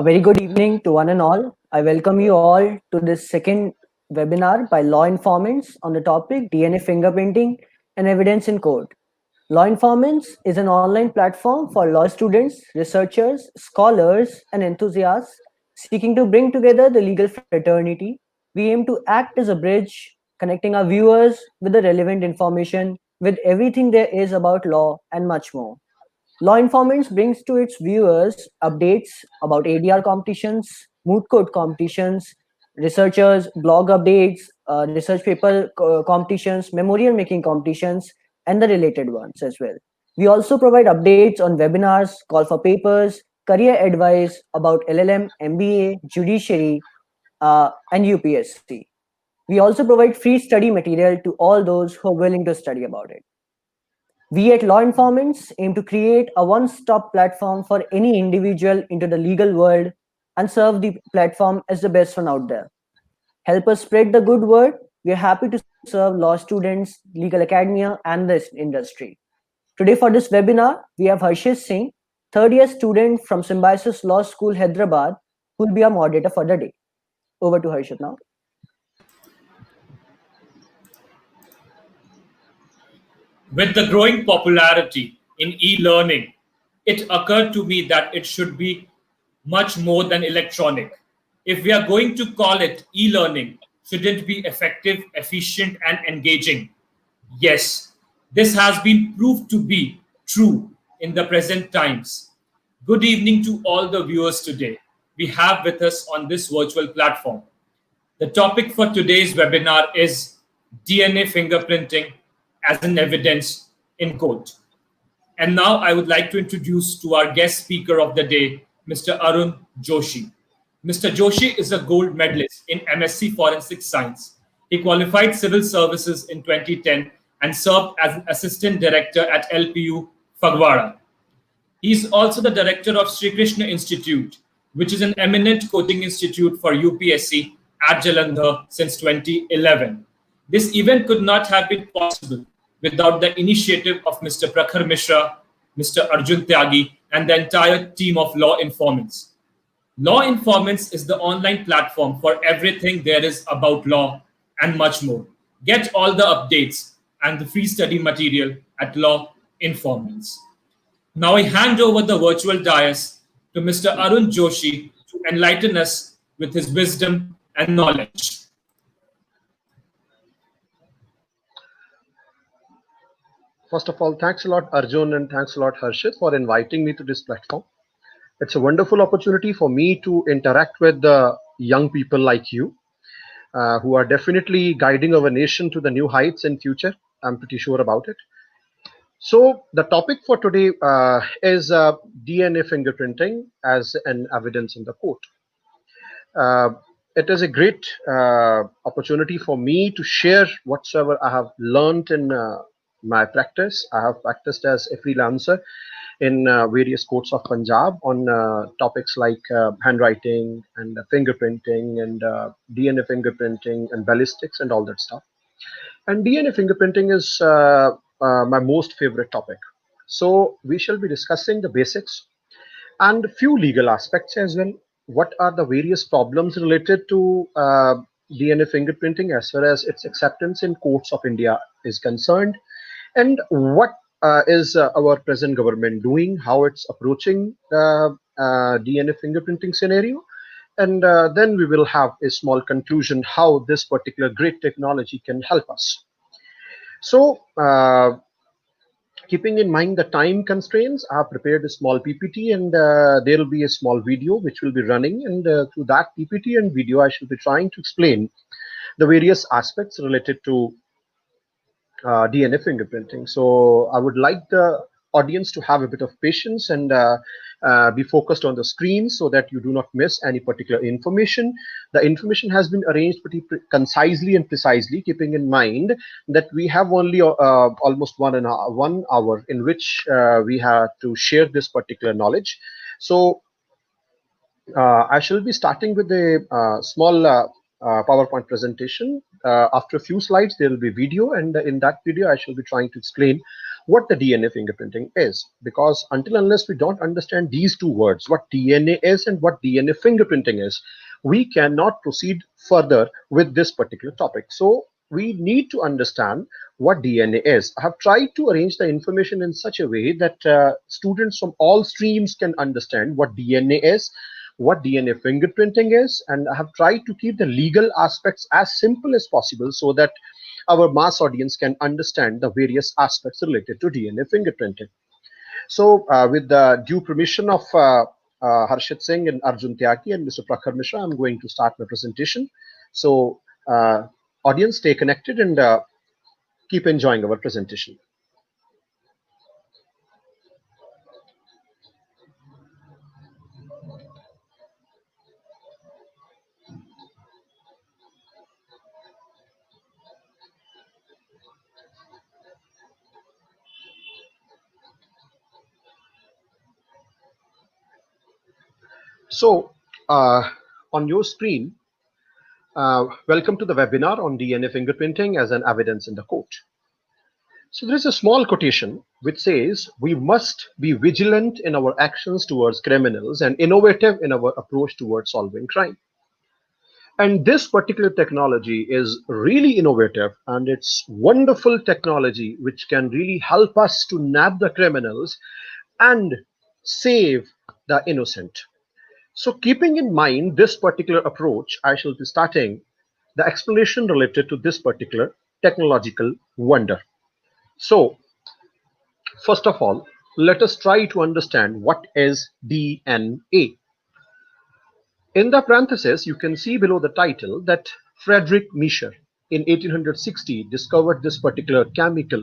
A very good evening to one and all. I welcome you all to this second webinar by Law Informants on the topic DNA fingerprinting and evidence in court. Law Informants is an online platform for law students, researchers, scholars, and enthusiasts seeking to bring together the legal fraternity. We aim to act as a bridge, connecting our viewers with the relevant information, with everything there is about law and much more. Law Informants brings to its viewers updates about ADR competitions, moot court competitions, researchers, blog updates, research paper competitions, memorial making competitions, and the related ones as well. We also provide updates on webinars, call for papers, career advice about LLM, MBA, judiciary, and UPSC. We also provide free study material to all those who are willing to study about it. We at Law Informants aim to create a one-stop platform for any individual into the legal world and serve the platform as the best one out there. Help us spread the good word. We are happy to serve law students, legal academia, and the industry. Today for this webinar, we have Harshit Singh, third year student from Symbiosis Law School, Hyderabad, who will be our moderator for the day. Over to Harshit now. With the growing popularity in e-learning, it occurred to me that it should be much more than electronic. If we are going to call it e-learning, should it be effective, efficient, and engaging? Yes, this has been proved to be true in the present times. Good evening to all the viewers today. We have with us on this virtual platform. The topic for today's webinar is DNA fingerprinting as an evidence in court. And now I would like to introduce to our guest speaker of the day, Mr. Arun Joshi. Mr. Joshi is a gold medalist in M.Sc Forensic Science. He qualified civil services in 2010 and served as an assistant director at LPU Phagwara. He is also the director of Sri Krishna Institute, which is an eminent coaching institute for UPSC at Jalandhar since 2011. This event could not have been possible without the initiative of Mr. Prakhar Mishra, Mr. Arjun Tyagi, and the entire team of Law Informants. Law Informants is the online platform for everything there is about law and much more. Get all the updates and the free study material at Law Informants. Now I hand over the virtual dais to Mr. Arun Joshi to enlighten us with his wisdom and knowledge. First of all, thanks a lot, Arjun, and thanks a lot, Harshit, for inviting me to this platform. It's a wonderful opportunity for me to interact with the young people like you, who are definitely guiding our nation to the new heights in future. I'm pretty sure about it. So the topic for today is DNA fingerprinting as an evidence in the court. It is a great opportunity for me to share whatsoever I have learned in my practice. I have practiced as a freelancer in various courts of Punjab on topics like handwriting and fingerprinting and DNA fingerprinting and ballistics and all that stuff. And DNA fingerprinting is my most favorite topic. So we shall be discussing the basics and a few legal aspects as well. What are the various problems related to DNA fingerprinting as far as its acceptance in courts of India is concerned, and what is our present government doing, how it's approaching the DNA fingerprinting scenario, and then we will have a small conclusion how this particular great technology can help us. So keeping in mind the time constraints, I have prepared a small PPT, and there will be a small video which will be running, and through that PPT and video I shall be trying to explain the various aspects related to DNA fingerprinting. So I would like the audience to have a bit of patience and be focused on the screen so that you do not miss any particular information. The information has been arranged pretty concisely and precisely, keeping in mind that we have only almost 1 hour in which we have to share this particular knowledge. So I shall be starting with a small PowerPoint presentation. After a few slides, there will be video, and in that video, I shall be trying to explain what the DNA fingerprinting is, because until unless we don't understand these two words, what DNA is and what DNA fingerprinting is, we cannot proceed further with this particular topic. So we need to understand what DNA is. I have tried to arrange the information in such a way that students from all streams can understand what DNA is, what DNA fingerprinting is, and I have tried to keep the legal aspects as simple as possible so that our mass audience can understand the various aspects related to DNA fingerprinting. So, with the due permission of Harshit Singh and Arjun Tyagi and Mr. Prakhar Mishra, I'm going to start my presentation. So, audience, stay connected and keep enjoying our presentation. So, on your screen, welcome to the webinar on DNA fingerprinting as an evidence in the court. So there is a small quotation which says we must be vigilant in our actions towards criminals and innovative in our approach towards solving crime. And this particular technology is really innovative, and it's wonderful technology which can really help us to nab the criminals and save the innocent. So keeping in mind this particular approach, I shall be starting the explanation related to this particular technological wonder. So first of all, let us try to understand what is DNA. In the parenthesis, you can see below the title that Frederick Miescher in 1860 discovered this particular chemical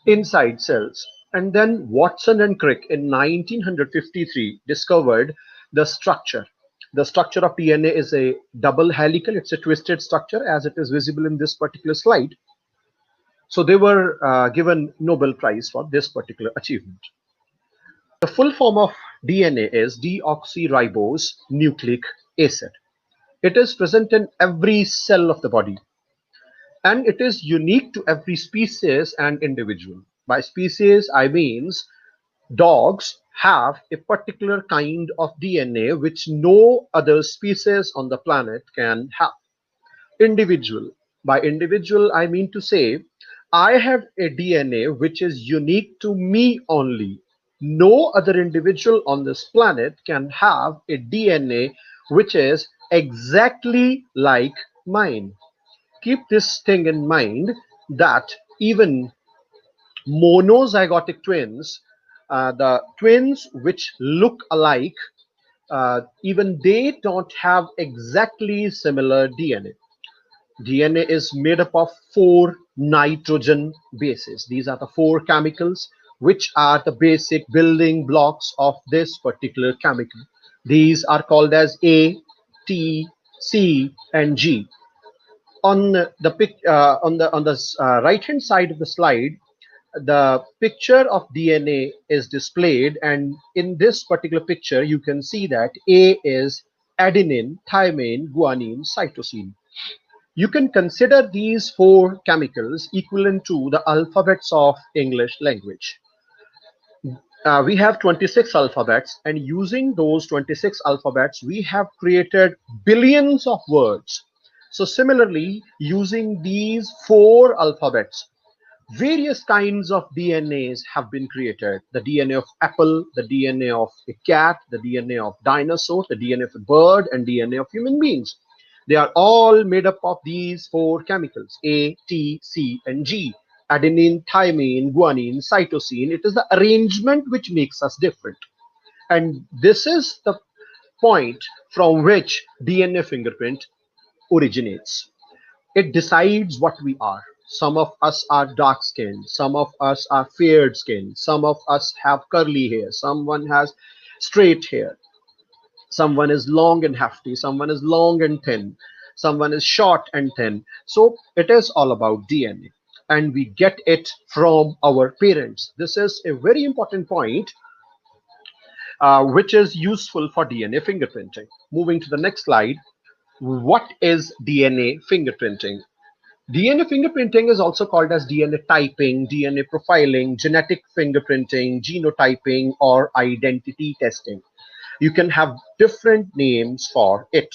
inside cells. And then Watson and Crick in 1953 discovered the structure. The structure of DNA is a double helical, it's a twisted structure as it is visible in this particular slide. So they were given Nobel Prize for this particular achievement. The full form of DNA is deoxyribose nucleic acid. It is present in every cell of the body, and it is unique to every species and individual. By species, I means dogs have a particular kind of DNA which no other species on the planet can have. Individual. By individual, I mean to say, I have a DNA which is unique to me only. No other individual on this planet can have a DNA which is exactly like mine. Keep this thing in mind that even monozygotic twins, the twins which look alike, even they don't have exactly similar DNA. DNA is made up of 4 nitrogen bases. These are the 4 chemicals which are the basic building blocks of this particular chemical. These are called as A, T, C, and G. On the right hand side of the slide, the picture of DNA is displayed, and in this particular picture you can see that A is adenine, thymine, guanine, cytosine. You can consider these 4 chemicals equivalent to the alphabets of English language. We have 26 alphabets, and using those 26 alphabets, we have created billions of words. So similarly, using these 4 alphabets, various kinds of DNAs have been created. The DNA of apple, the DNA of a cat, the DNA of dinosaur, the DNA of a bird, and DNA of human beings. They are all made up of these 4 chemicals, A, T, C, and G. Adenine, thymine, guanine, cytosine. It is the arrangement which makes us different. And this is the point from which DNA fingerprint originates. It decides what we are. Some of us are dark skinned, some of us are fair skinned, some of us have curly hair, someone has straight hair, someone is long and hefty, someone is long and thin, someone is short and thin. So it is all about DNA, and we get it from our parents. This is a very important point which is useful for DNA fingerprinting. Moving to the next slide, what is DNA fingerprinting? DNA fingerprinting is also called as DNA typing, DNA profiling, genetic fingerprinting, genotyping, or identity testing. You can have different names for it.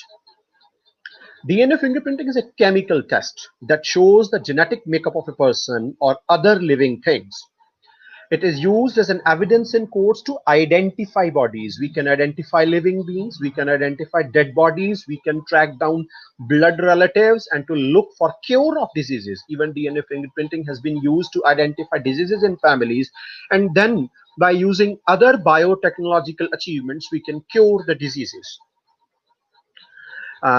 DNA fingerprinting is a chemical test that shows the genetic makeup of a person or other living things. It is used as an evidence in courts to identify bodies. We can identify living beings, we can identify dead bodies, we can track down blood relatives and to look for cure of diseases. Even DNA fingerprinting has been used to identify diseases in families, and then by using other biotechnological achievements, we can cure the diseases.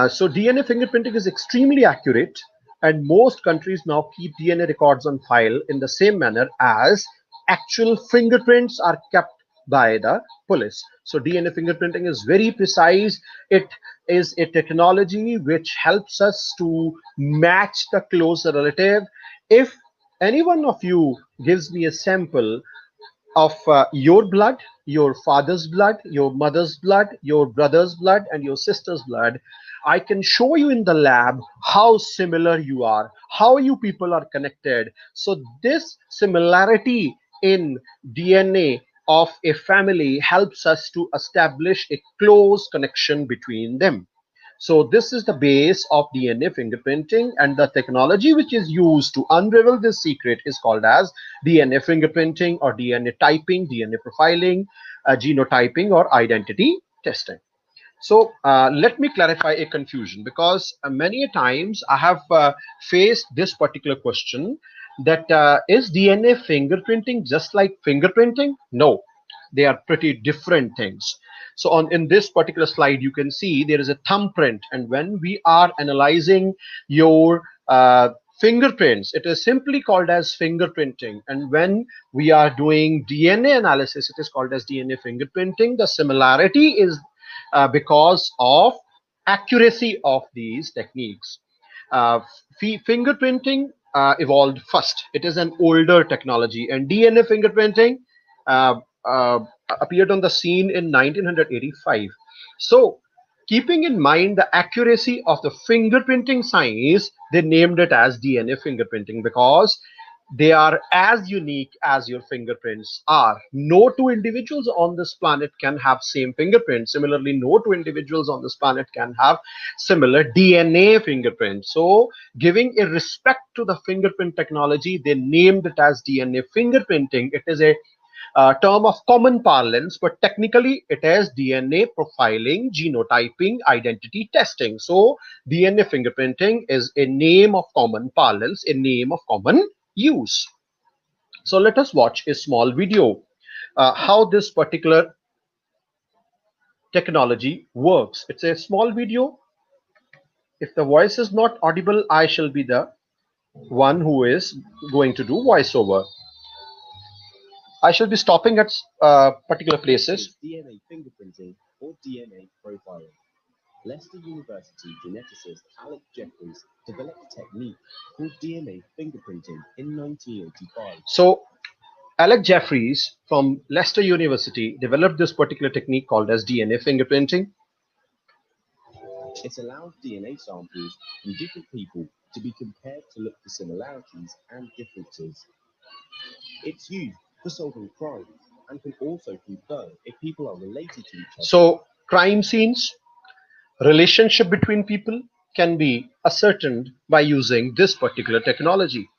So DNA fingerprinting is extremely accurate, and most countries now keep DNA records on file in the same manner as actual fingerprints are kept by the police. So DNA fingerprinting is very precise. It is a technology which helps us to match the close relative. If any one of you gives me a sample of your blood, your father's blood, your mother's blood, your brother's blood, and your sister's blood, I can show you in the lab how similar you are, how you people are connected. So, this similarity in DNA of a family helps us to establish a close connection between them. So this is the base of DNA fingerprinting, and the technology which is used to unravel this secret is called as DNA fingerprinting or DNA typing, DNA profiling, genotyping, or identity testing. So let me clarify a confusion, because many a times I have faced this particular question that is DNA fingerprinting just like fingerprinting? No, they are pretty different things. So on in this particular slide, you can see there is a thumbprint, and when we are analyzing your fingerprints, it is simply called as fingerprinting. And when we are doing DNA analysis, it is called as DNA fingerprinting. The similarity is because of accuracy of these techniques. Uh, Fingerprinting evolved first. It is an older technology, and DNA fingerprinting uh, uh, appeared on the scene in 1985. So, keeping in mind the accuracy of the fingerprinting science, they named it as DNA fingerprinting because they are as unique as your fingerprints are. No two individuals on this planet can have same fingerprints. Similarly, no two individuals on this planet can have similar DNA fingerprints. So, giving a respect to the fingerprint technology, they named it as DNA fingerprinting. It is a term of common parlance, but technically it is DNA profiling, genotyping, identity testing. So DNA fingerprinting is a name of common parlance, a name of common use. So let us watch a small video how this particular technology works. It's a small video. If the voice is not audible, I shall be the one who is going to do voiceover. I shall be stopping at particular places. DNA fingerprinting or DNA profiling. Leicester University geneticist Alex Jeffreys developed a technique called DNA fingerprinting in 1985. So Alex Jeffreys from Leicester University developed this particular technique called as DNA fingerprinting. It allows DNA samples from different people to be compared to look for similarities and differences. It's used for solving crimes and can also confirm if people are related to each other. So crime scenes, relationship between people can be ascertained by using this particular technology.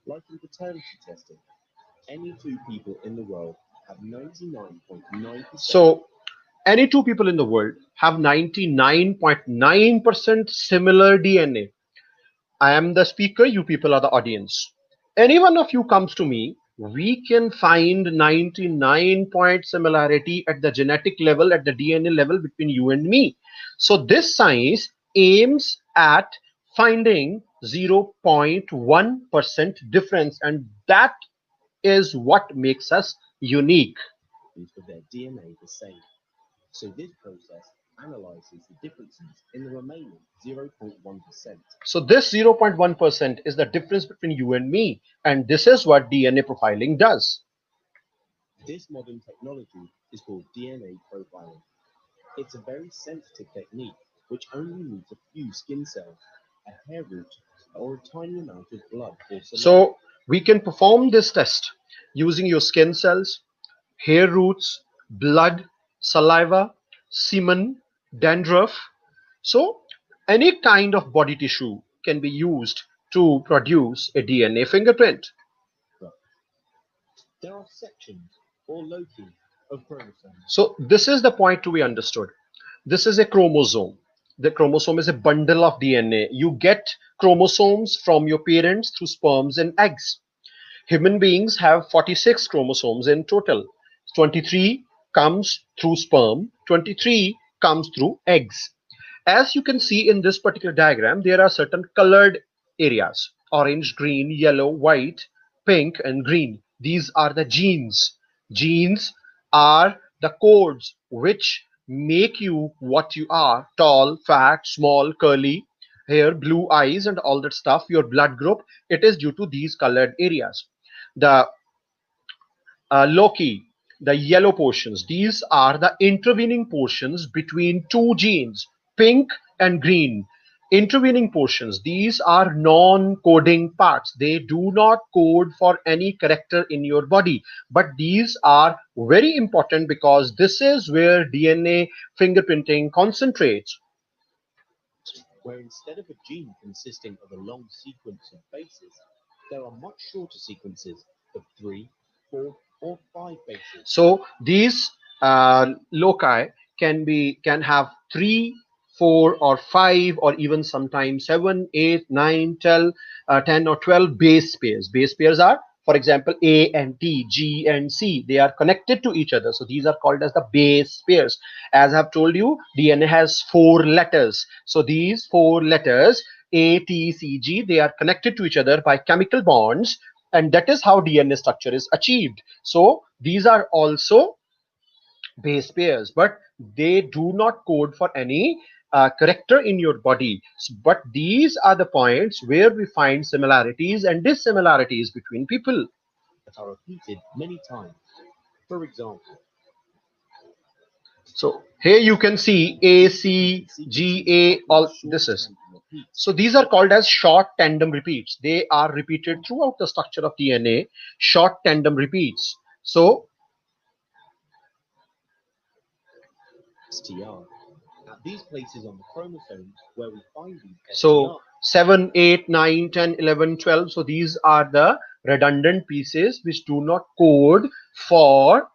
Like in paternity testing, any two people in the world have 99.9%. So any two people in the world have 99.9% similar DNA. I am the speaker, you people are the audience. Any one of you comes to me, we can find 99 point similarity at the genetic level, at the DNA level between you and me. So this science aims at finding 0.1% difference, and that is what makes us unique. For their DNA the same. So this process analyzes the differences in the remaining 0.1%. So this 0.1% is the difference between you and me, and this is what DNA profiling does. This modern technology is called DNA profiling. It's a very sensitive technique which only needs a few skin cells, a hair root, or a tiny amount of blood or saliva. So we can perform this test using your skin cells, hair roots, blood, saliva, semen, dandruff. So any kind of body tissue can be used to produce a DNA fingerprint. But there are sections or loci of chromosomes. So this is the point to be understood. This is a chromosome. The chromosome is a bundle of DNA. You get chromosomes from your parents through sperms and eggs. Human beings have 46 chromosomes in total. 23 comes through sperm, 23 comes through eggs. As you can see in this particular diagram, there are certain colored areas: orange, green, yellow, white, pink, and green. These are the genes. Genes are the codes which make you what you are: tall, fat, small, curly hair, blue eyes, and all that stuff. Your blood group, it is due to these colored areas. The loci, the yellow portions, these are the intervening portions between two genes, pink and green. Intervening portions, these are non-coding parts. They do not code for any character in your body, but these are very important because this is where DNA fingerprinting concentrates. Where instead of a gene consisting of a long sequence of bases, there are much shorter sequences of 3, 4, or 5 bases. So these loci can have 3, 4, or 5, or even sometimes 7, 8, 9, 12, 10, or 12 base pairs. Base pairs are, for example, A and T, G and C. They are connected to each other. So these are called as the base pairs. As I've told you, DNA has 4 letters. So these 4 letters, A, T, C, G, they are connected to each other by chemical bonds, and that is how DNA structure is achieved. So these are also base pairs, but they do not code for any character in your body. But these are the points where we find similarities and dissimilarities between people. That are repeated many times. For example, So here you can see A, C, G, A, all this is. So these are called as short tandem repeats. They are repeated throughout the structure of DNA, short tandem repeats. So STR. At these places on the chromosomes where we find these So STR, 7, 8, 9, 10, 11, 12. So these are the redundant pieces which do not code for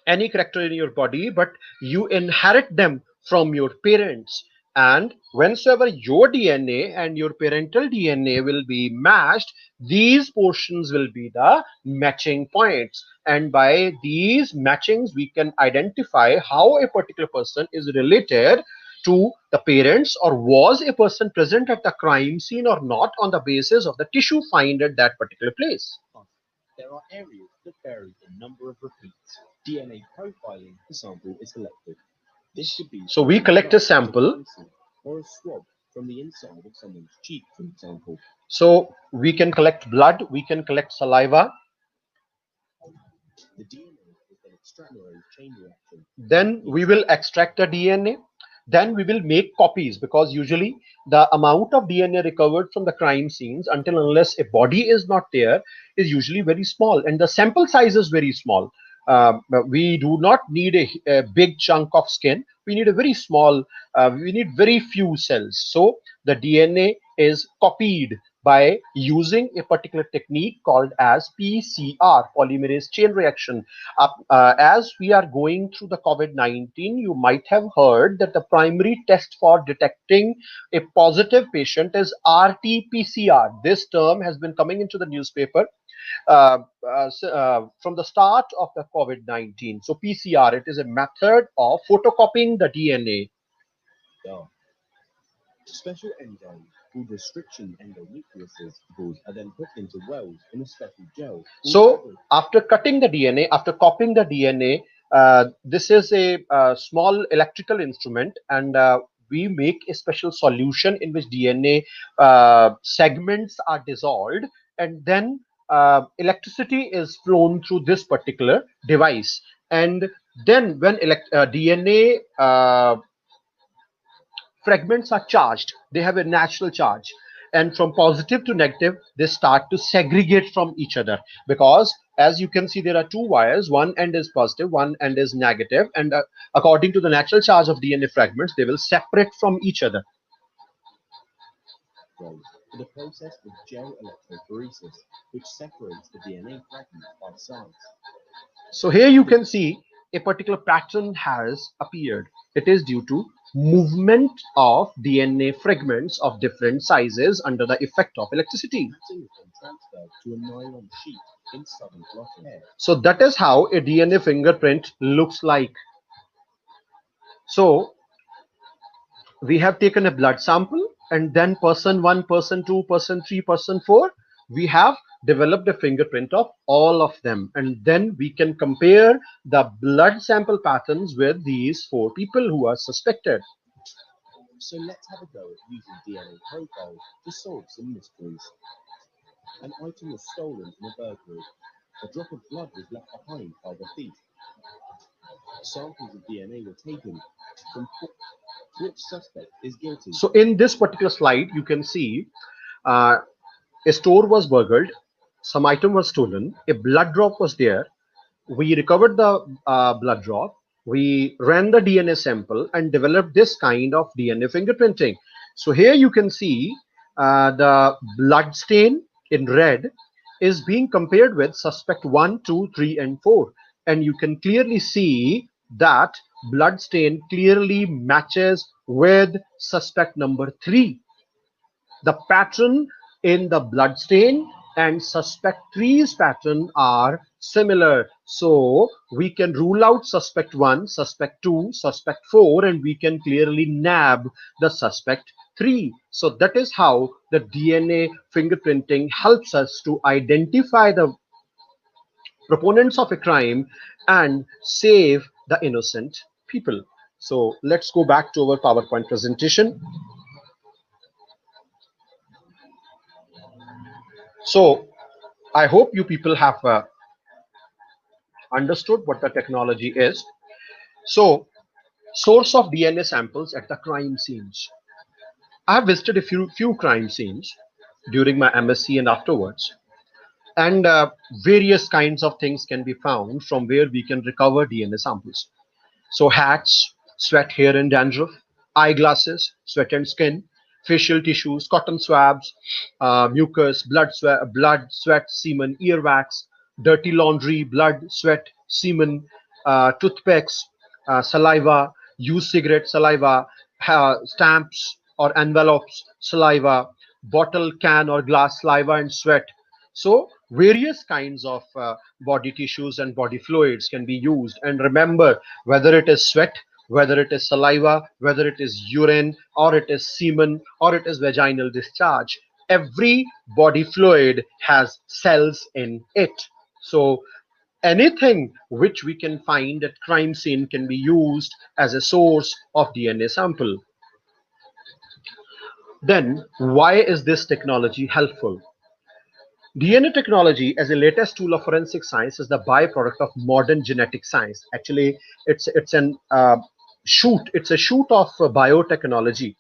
any character in your body, but you inherit them from your parents. And whensoever your DNA and your parental DNA will be matched, these portions will be the matching points. And by these matchings, we can identify how a particular person is related to the parents, or was a person present at the crime scene or not, on the basis of the tissue found at that particular place. there are areas that vary in number of repeats. DNA profiling the sample is collected. This could be So we collect a sample. or a swab from the inside of someone's cheek, for example. So we can collect blood, we can collect saliva. The DNA is then extracted by a chain reaction. Then we will extract the DNA. Then we will make copies, because usually the amount of DNA recovered from the crime scenes, until unless a body is not there, is usually very small, and the sample size is very small. But we do not need a big chunk of skin. We need a very small, we need very few cells. So the DNA is copied by using a particular technique called as PCR, polymerase chain reaction. As we are going through the COVID-19, you might have heard that the primary test for detecting a positive patient is RT-PCR. This term has been coming into the newspaper from the start of the COVID-19. So PCR, it is a method of photocopying the DNA. Yeah. Special enzymes called restriction endonucleases are then put into wells in a special gel. So after cutting the DNA, after copying the DNA, this is a small electrical instrument, and we make a special solution in which DNA segments are dissolved, and then electricity is flown through this particular device. And then when DNA fragments are charged. They have a natural charge. And from positive to negative, they start to segregate from each other. Because as you can see, there are two wires. One end is positive, one end is negative. And according to the natural charge of DNA fragments, they will separate from each other. For the process of gel electrophoresis, which separates the DNA fragments by size. So here you can see a particular pattern has appeared. It is due to movement of DNA fragments of different sizes under the effect of electricity. Pattern is then transferred to a nylon sheet in southern blotting. So that is how a DNA fingerprint looks like. So we have taken a blood sample, and then person 1, person 2, person 3, person 4, we have developed a fingerprint of all of them, and then we can compare the blood sample patterns with these 4 people who are suspected. So let's have a go at using DNA profiles to solve some mysteries. An item was stolen from a burglary. A drop of blood was left behind by the thief. Samples of DNA were taken from which suspect is guilty. So in this particular slide, you can see a store was burgled, some item was stolen, a blood drop was there. We recovered the blood drop, we ran the DNA sample and developed this kind of DNA fingerprinting. So here you can see the blood stain in red is being compared with suspect 1, 2, 3, and 4. And you can clearly see that blood stain clearly matches with suspect number 3. The pattern in the blood stain and suspect 3's pattern are similar. So we can rule out suspect 1, suspect 2, suspect 4, and we can clearly nab the suspect 3. So that is how the DNA fingerprinting helps us to identify the proponents of a crime and save the innocent people. So let's go back to our PowerPoint presentation. So I hope you people have understood what the technology is. So source of DNA samples at the crime scenes. I have visited a few crime scenes during my M.Sc and afterwards. And various kinds of things can be found from where we can recover DNA samples. So hats, sweat, hair and dandruff, eyeglasses, sweat and skin, facial tissues, cotton swabs, mucus, blood, sweat, semen, earwax, dirty laundry, blood, sweat, semen, toothpicks, saliva, used cigarette saliva, stamps or envelopes, saliva, bottle, can or glass saliva and sweat. So various kinds of body tissues and body fluids can be used. And remember, whether it is sweat, whether it is saliva, whether it is urine, or it is semen, or it is vaginal discharge, every body fluid has cells in it. So anything which we can find at crime scene can be used as a source of DNA sample. Then why is this technology helpful? DNA technology as a latest tool of forensic science is the byproduct of modern genetic science. Actually, it's a shoot of biotechnology.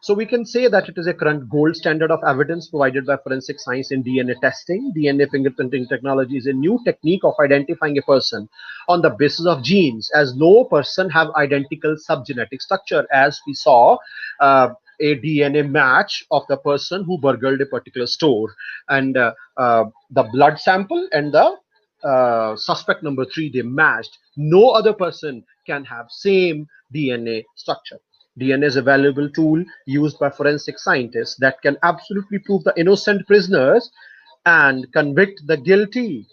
So we can say that it is a current gold standard of evidence provided by forensic science in DNA testing. DNA fingerprinting technology is a new technique of identifying a person on the basis of genes, as no person have identical subgenetic structure, as we saw a DNA match of the person who burgled a particular store, and the blood sample and the suspect number 3, they matched. No other person can have same DNA structure. DNA is a valuable tool used by forensic scientists that can absolutely prove the innocent prisoners and convict the guilty.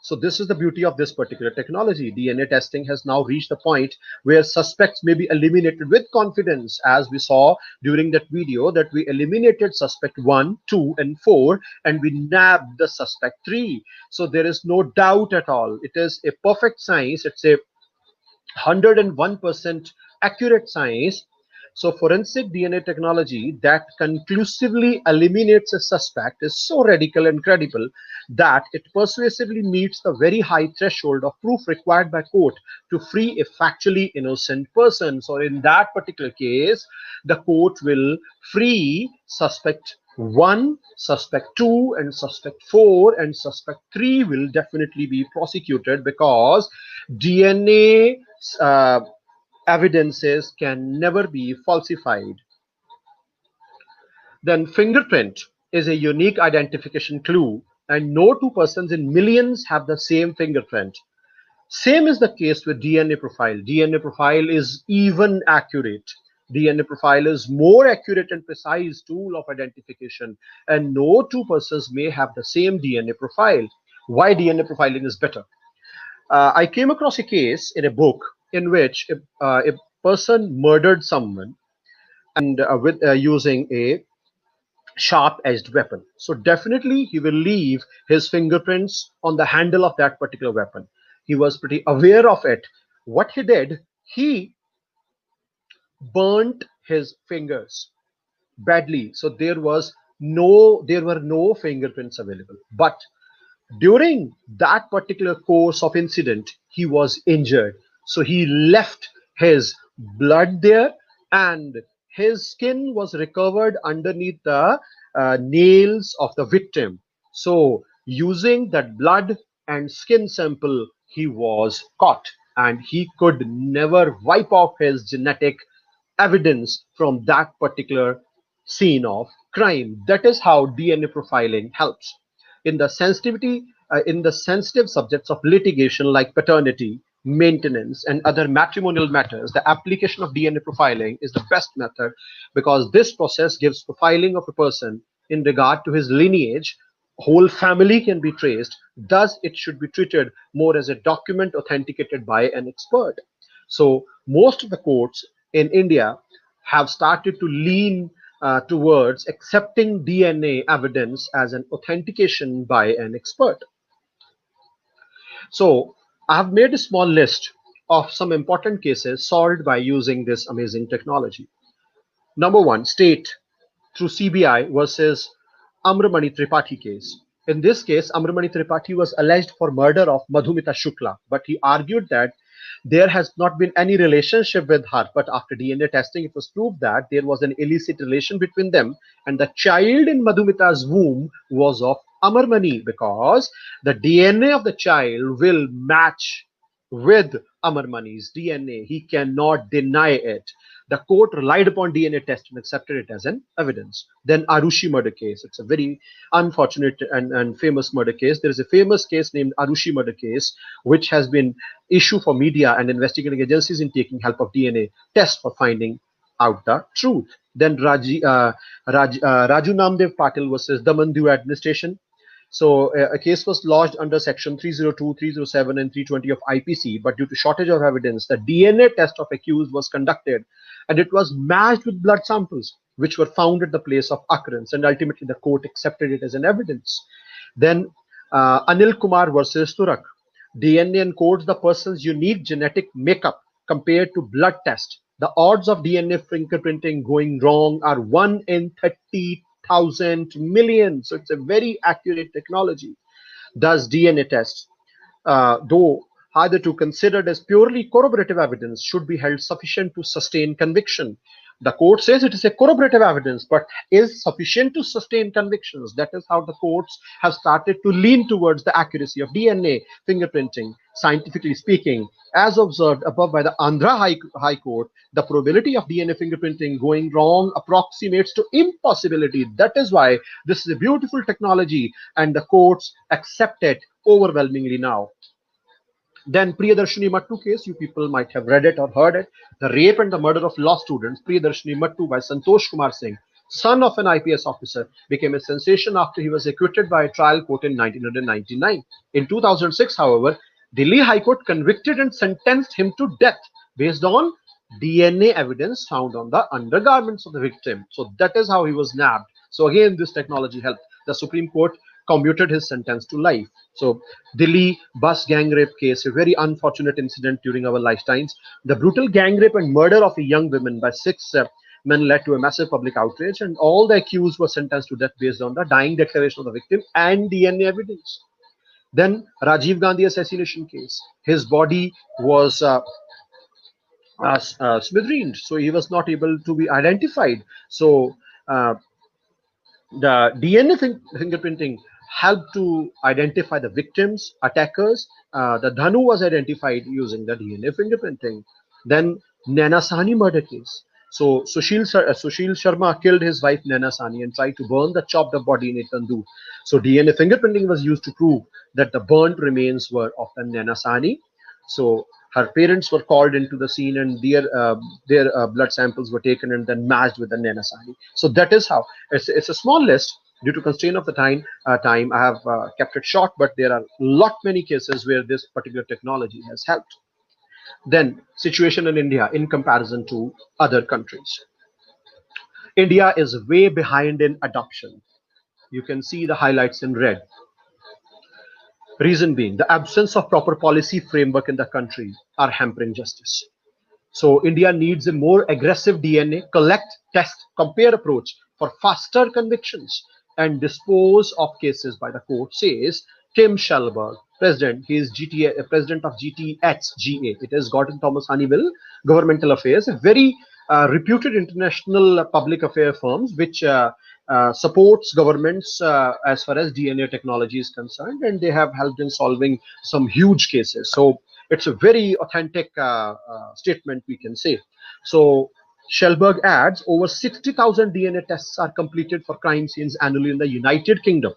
So this is the beauty of this particular technology. DNA testing has now reached the point where suspects may be eliminated with confidence, as we saw during that video that we eliminated suspect 1, 2, and 4, and we nabbed the suspect 3. So there is no doubt at all. It is a perfect science. It's a 101% accurate science, So forensic DNA technology that conclusively eliminates a suspect is so radical and credible that it persuasively meets the very high threshold of proof required by court to free a factually innocent person. So in that particular case, the court will free suspect 1, suspect 2, and suspect 4, and suspect 3 will definitely be prosecuted because DNA evidences can never be falsified. Then fingerprint is a unique identification clue, and no two persons in millions have the same fingerprint. Same is the case with DNA profile. DNA profile is even accurate. DNA profile is more accurate and precise tool of identification, and no two persons may have the same DNA profile. Why DNA profiling is better? I came across a case in a book in which a person murdered someone and with using a sharp-edged weapon. So definitely he will leave his fingerprints on the handle of that particular weapon. He was pretty aware of it. What he did, he burnt his fingers badly. So there were no fingerprints available. But during that particular course of incident, he was injured. So he left his blood there, and his skin was recovered underneath the nails of the victim. So using that blood and skin sample, he was caught, and he could never wipe off his genetic evidence from that particular scene of crime. That is how DNA profiling helps in the sensitive subjects of litigation like paternity, maintenance, and other matrimonial matters. The application of DNA profiling is the best method because this process gives profiling of a person in regard to his lineage. Whole family can be traced. Thus it should be treated more as a document authenticated by an expert. So most of the courts in India have started to lean towards accepting DNA evidence as an authentication by an expert. So I have made a small list of some important cases solved by using this amazing technology. Number one, state through CBI versus Amramani Tripathi case. In this case, Amramani Tripathi was alleged for murder of Madhumita Shukla, but he argued that there has not been any relationship with her. But after DNA testing, it was proved that there was an illicit relation between them, and the child in Madhumita's womb was of Amarmani because the DNA of the child will match with Amarmani's DNA. He cannot deny it. The court relied upon DNA test and accepted it as an evidence. Then Arushi murder case. It's a very unfortunate and famous murder case. There is a famous case named Arushi murder case, which has been issue for media and investigating agencies in taking help of DNA test for finding out the truth. Then Raju Namdev Patil versus Damandu administration. So a case was lodged under section 302, 307, and 320 of IPC, but due to shortage of evidence, the DNA test of accused was conducted, and it was matched with blood samples, which were found at the place of occurrence, and ultimately the court accepted it as an evidence. Then Anil Kumar versus Turak. DNA encodes the person's unique genetic makeup compared to blood test. The odds of DNA fingerprinting going wrong are 1 in 30,000 million. So it's a very accurate technology. Does DNA tests, though hitherto considered as purely corroborative evidence, should be held sufficient to sustain conviction. The court says it is a corroborative evidence, but is sufficient to sustain convictions. That is how the courts have started to lean towards the accuracy of DNA fingerprinting. Scientifically speaking, as observed above by the Andhra High Court, the probability of DNA fingerprinting going wrong approximates to impossibility. That is why this is a beautiful technology, and the courts accept it overwhelmingly now. Then Priyadarshini Mattu case, you people might have read it or heard it. The rape and the murder of law students Priyadarshini Mattu by Santosh Kumar Singh, son of an IPS officer, became a sensation after he was acquitted by a trial court in 1999. In 2006, however, Delhi High Court convicted and sentenced him to death based on DNA evidence found on the undergarments of the victim. So that is how he was nabbed. So again, this technology helped. The Supreme Court commuted his sentence to life. So Delhi bus gang rape case, a very unfortunate incident during our lifetimes. The brutal gang rape and murder of a young woman by six men led to a massive public outrage, and all the accused were sentenced to death based on the dying declaration of the victim and DNA evidence. Then Rajiv Gandhi assassination case. His body was smithereens, so he was not able to be identified. So uh, the DNA fingerprinting helped to identify the victims, attackers. The Dhanu was identified using the DNA fingerprinting. Then Naina Sahni murder case. So Sushil Sharma killed his wife Naina Sahni and tried to burn the chopped up body in a tandoor. So DNA fingerprinting was used to prove that the burnt remains were of the Naina Sahni. So her parents were called into the scene, and their blood samples were taken and then matched with the Naina Sahni. So that is how it's a small list. Due to constraint of the time I have kept it short, but there are lot many cases where this particular technology has helped. Then situation in India in comparison to other countries. India is way behind in adoption. You can see the highlights in red. Reason being, the absence of proper policy framework in the country are hampering justice. So India needs a more aggressive DNA collect, test, compare approach for faster convictions and dispose of cases by the court, says Tim Shelberg, president. He is president of GTHGA. It is Gordon Thomas Honeywell Governmental Affairs, a very reputed international public affair firms which supports governments as far as DNA technology is concerned, and they have helped in solving some huge cases. So it's a very authentic statement, we can say. So Shelberg adds over 60,000 DNA tests are completed for crime scenes annually in the United Kingdom,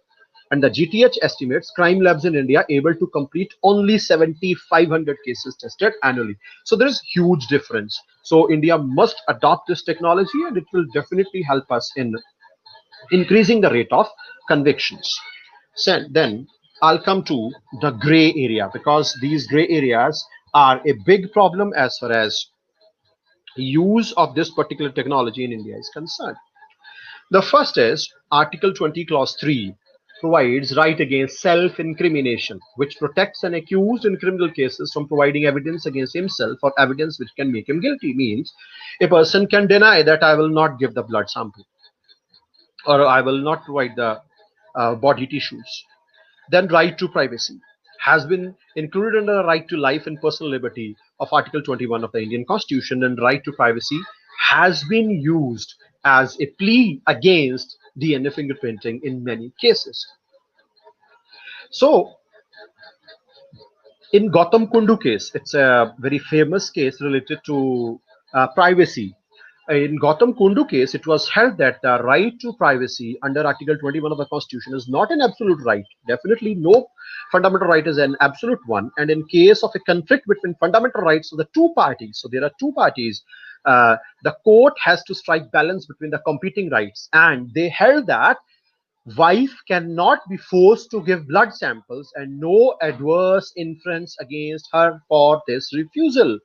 and the GTH estimates crime labs in India able to complete only 7,500 cases tested annually. So there is huge difference. So India must adopt this technology, and it will definitely help us in increasing the rate of convictions. So then I'll come to the gray area, because these gray areas are a big problem as far as use of this particular technology in India is concerned. The first is Article 20, Clause 3 provides right against self-incrimination, which protects an accused in criminal cases from providing evidence against himself or evidence which can make him guilty. Means a person can deny that I will not give the blood sample, or I will not provide the body tissues. Then right to privacy has been included under the right to life and personal liberty of Article 21 of the Indian Constitution, and right to privacy has been used as a plea against DNA fingerprinting in many cases. So in Gautam Kundu case, it's a very famous case related to privacy. In Gautam Kundu case, it was held that the right to privacy under Article 21 of the Constitution is not an absolute right. Definitely no fundamental right is an absolute one. And in case of a conflict between fundamental rights of the two parties, so there are two parties, the court has to strike balance between the competing rights. And they held that wife cannot be forced to give blood samples and no adverse inference against her for this refusal.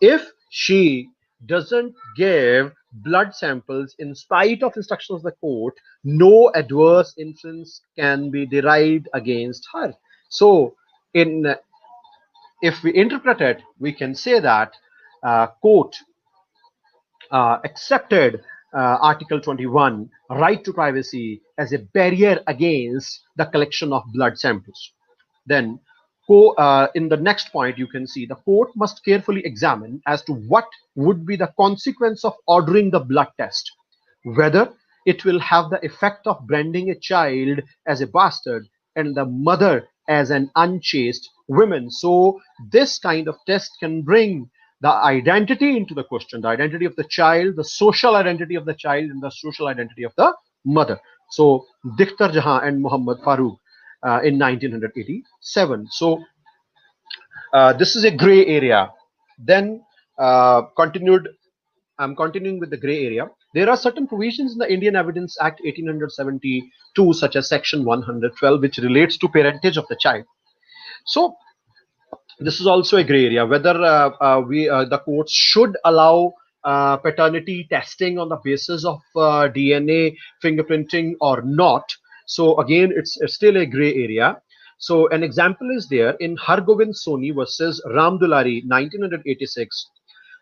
If she doesn't give blood samples in spite of instructions of the court, no adverse inference can be derived against her. So in if we interpret it, we can say that court accepted Article 21, right to privacy, as a barrier against the collection of blood samples. Then in the next point, you can see the court must carefully examine as to what would be the consequence of ordering the blood test, whether it will have the effect of branding a child as a bastard and the mother as an unchaste woman. So this kind of test can bring the identity into the question, the identity of the child, the social identity of the child, and the social identity of the mother. So Dikhtar Jahan and Muhammad Farooq in 1987. So this is a gray area. Then I'm continuing with the gray area. There are certain provisions in the Indian Evidence Act 1872, such as Section 112, which relates to parentage of the child. So this is also a gray area, whether the courts should allow paternity testing on the basis of DNA fingerprinting or not. So again, it's still a gray area. So an example is there in Hargobind Soni versus Ramdulari 1986.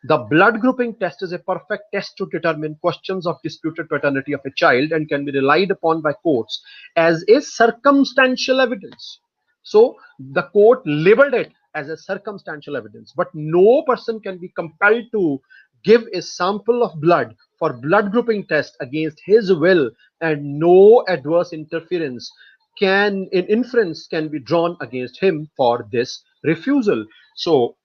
The blood grouping test is a perfect test to determine questions of disputed paternity of a child and can be relied upon by courts as a circumstantial evidence. So the court labeled it as a circumstantial evidence, but no person can be compelled to give a sample of blood for blood grouping test against his will, and no adverse interference can in inference can be drawn against him for this refusal. So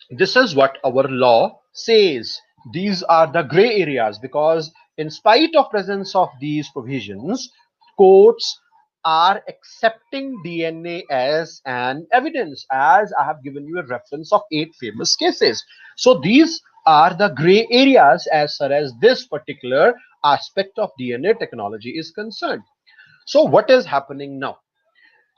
this is what our law says. These are the gray areas, because in spite of presence of these provisions, courts are accepting DNA as an evidence, as I have given you a reference of 8 famous cases. So these are the gray areas as far as this particular aspect of DNA technology is concerned. So what is happening now?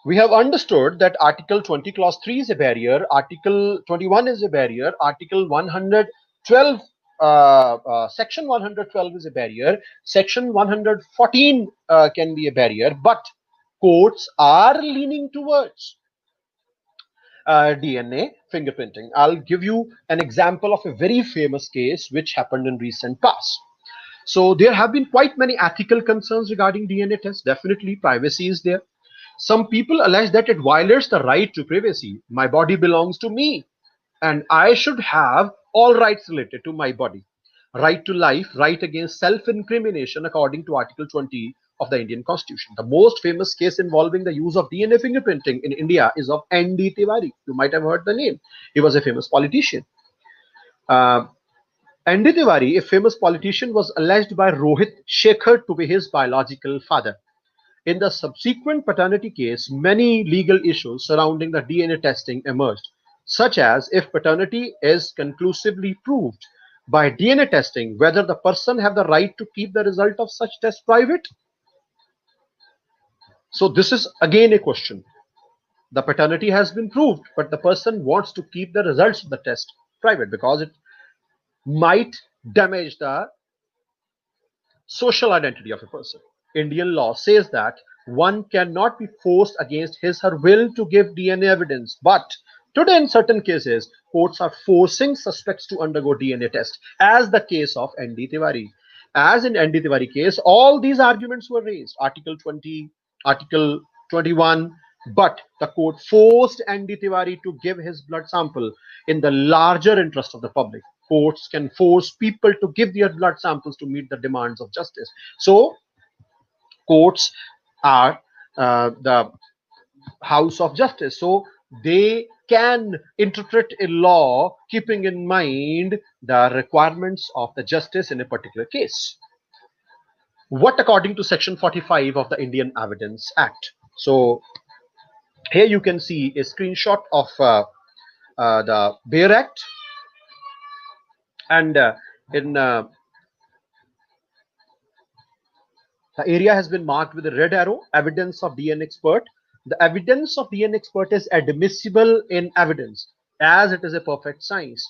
We have understood that Article 20 Clause 3 is a barrier, Article 21 is a barrier, Article 112, Section 112 is a barrier, Section 114 can be a barrier, but courts are leaning towards DNA fingerprinting. I'll give you an example of a very famous case which happened in recent past. So there have been quite many ethical concerns regarding DNA tests. Definitely, privacy is there. Some people allege that it violates the right to privacy. My body belongs to me, and I should have all rights related to my body. Right to life, right against self-incrimination according to Article 20 of the Indian Constitution. The most famous case involving the use of DNA fingerprinting in India is of N.D. Tiwari. You might have heard the name. He was a famous politician. N.D. Tiwari, a famous politician, was alleged by Rohit Shekhar to be his biological father. In the subsequent paternity case, many legal issues surrounding the DNA testing emerged, such as if paternity is conclusively proved by DNA testing, whether the person have the right to keep the result of such test private. So this is again a question. The paternity has been proved, but the person wants to keep the results of the test private because it might damage the social identity of a person. Indian law says that one cannot be forced against his or her will to give DNA evidence, but today in certain cases, courts are forcing suspects to undergo DNA test, as the case of N.D. Tiwari. As in N.D. Tiwari case, all these arguments were raised, Article 20, Article 21, but the court forced N.D. Tiwari to give his blood sample in the larger interest of the public. Courts can force people to give their blood samples to meet the demands of justice. So courts are the house of justice, so they can interpret a law keeping in mind the requirements of the justice in a particular case. What according to Section 45 of the Indian Evidence Act? So here you can see a screenshot of the Bear Act, and in the area has been marked with a red arrow, evidence of DNA expert. The evidence of DNA expert is admissible in evidence as it is a perfect science.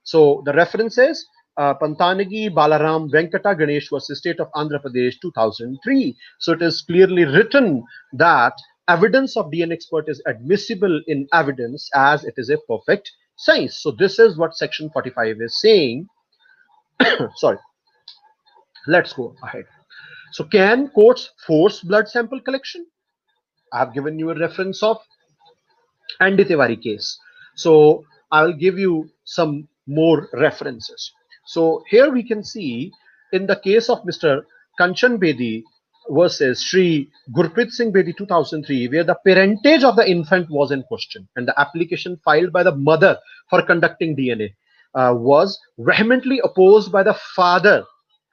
So the reference is Pantanagi Balaram Venkata Ganesh versus State of Andhra Pradesh 2003. So it is clearly written that evidence of DNA expert is admissible in evidence as it is a perfect science. So this is what Section 45 is saying. Sorry, let's go ahead. So can courts force blood sample collection? I have given you a reference of N.D. Tiwari case. So I will give you some more references. So here we can see in the case of Mr. Kanchan Bedi versus Sri Gurpreet Singh Bedi 2003, where the parentage of the infant was in question and the application filed by the mother for conducting DNA was vehemently opposed by the father,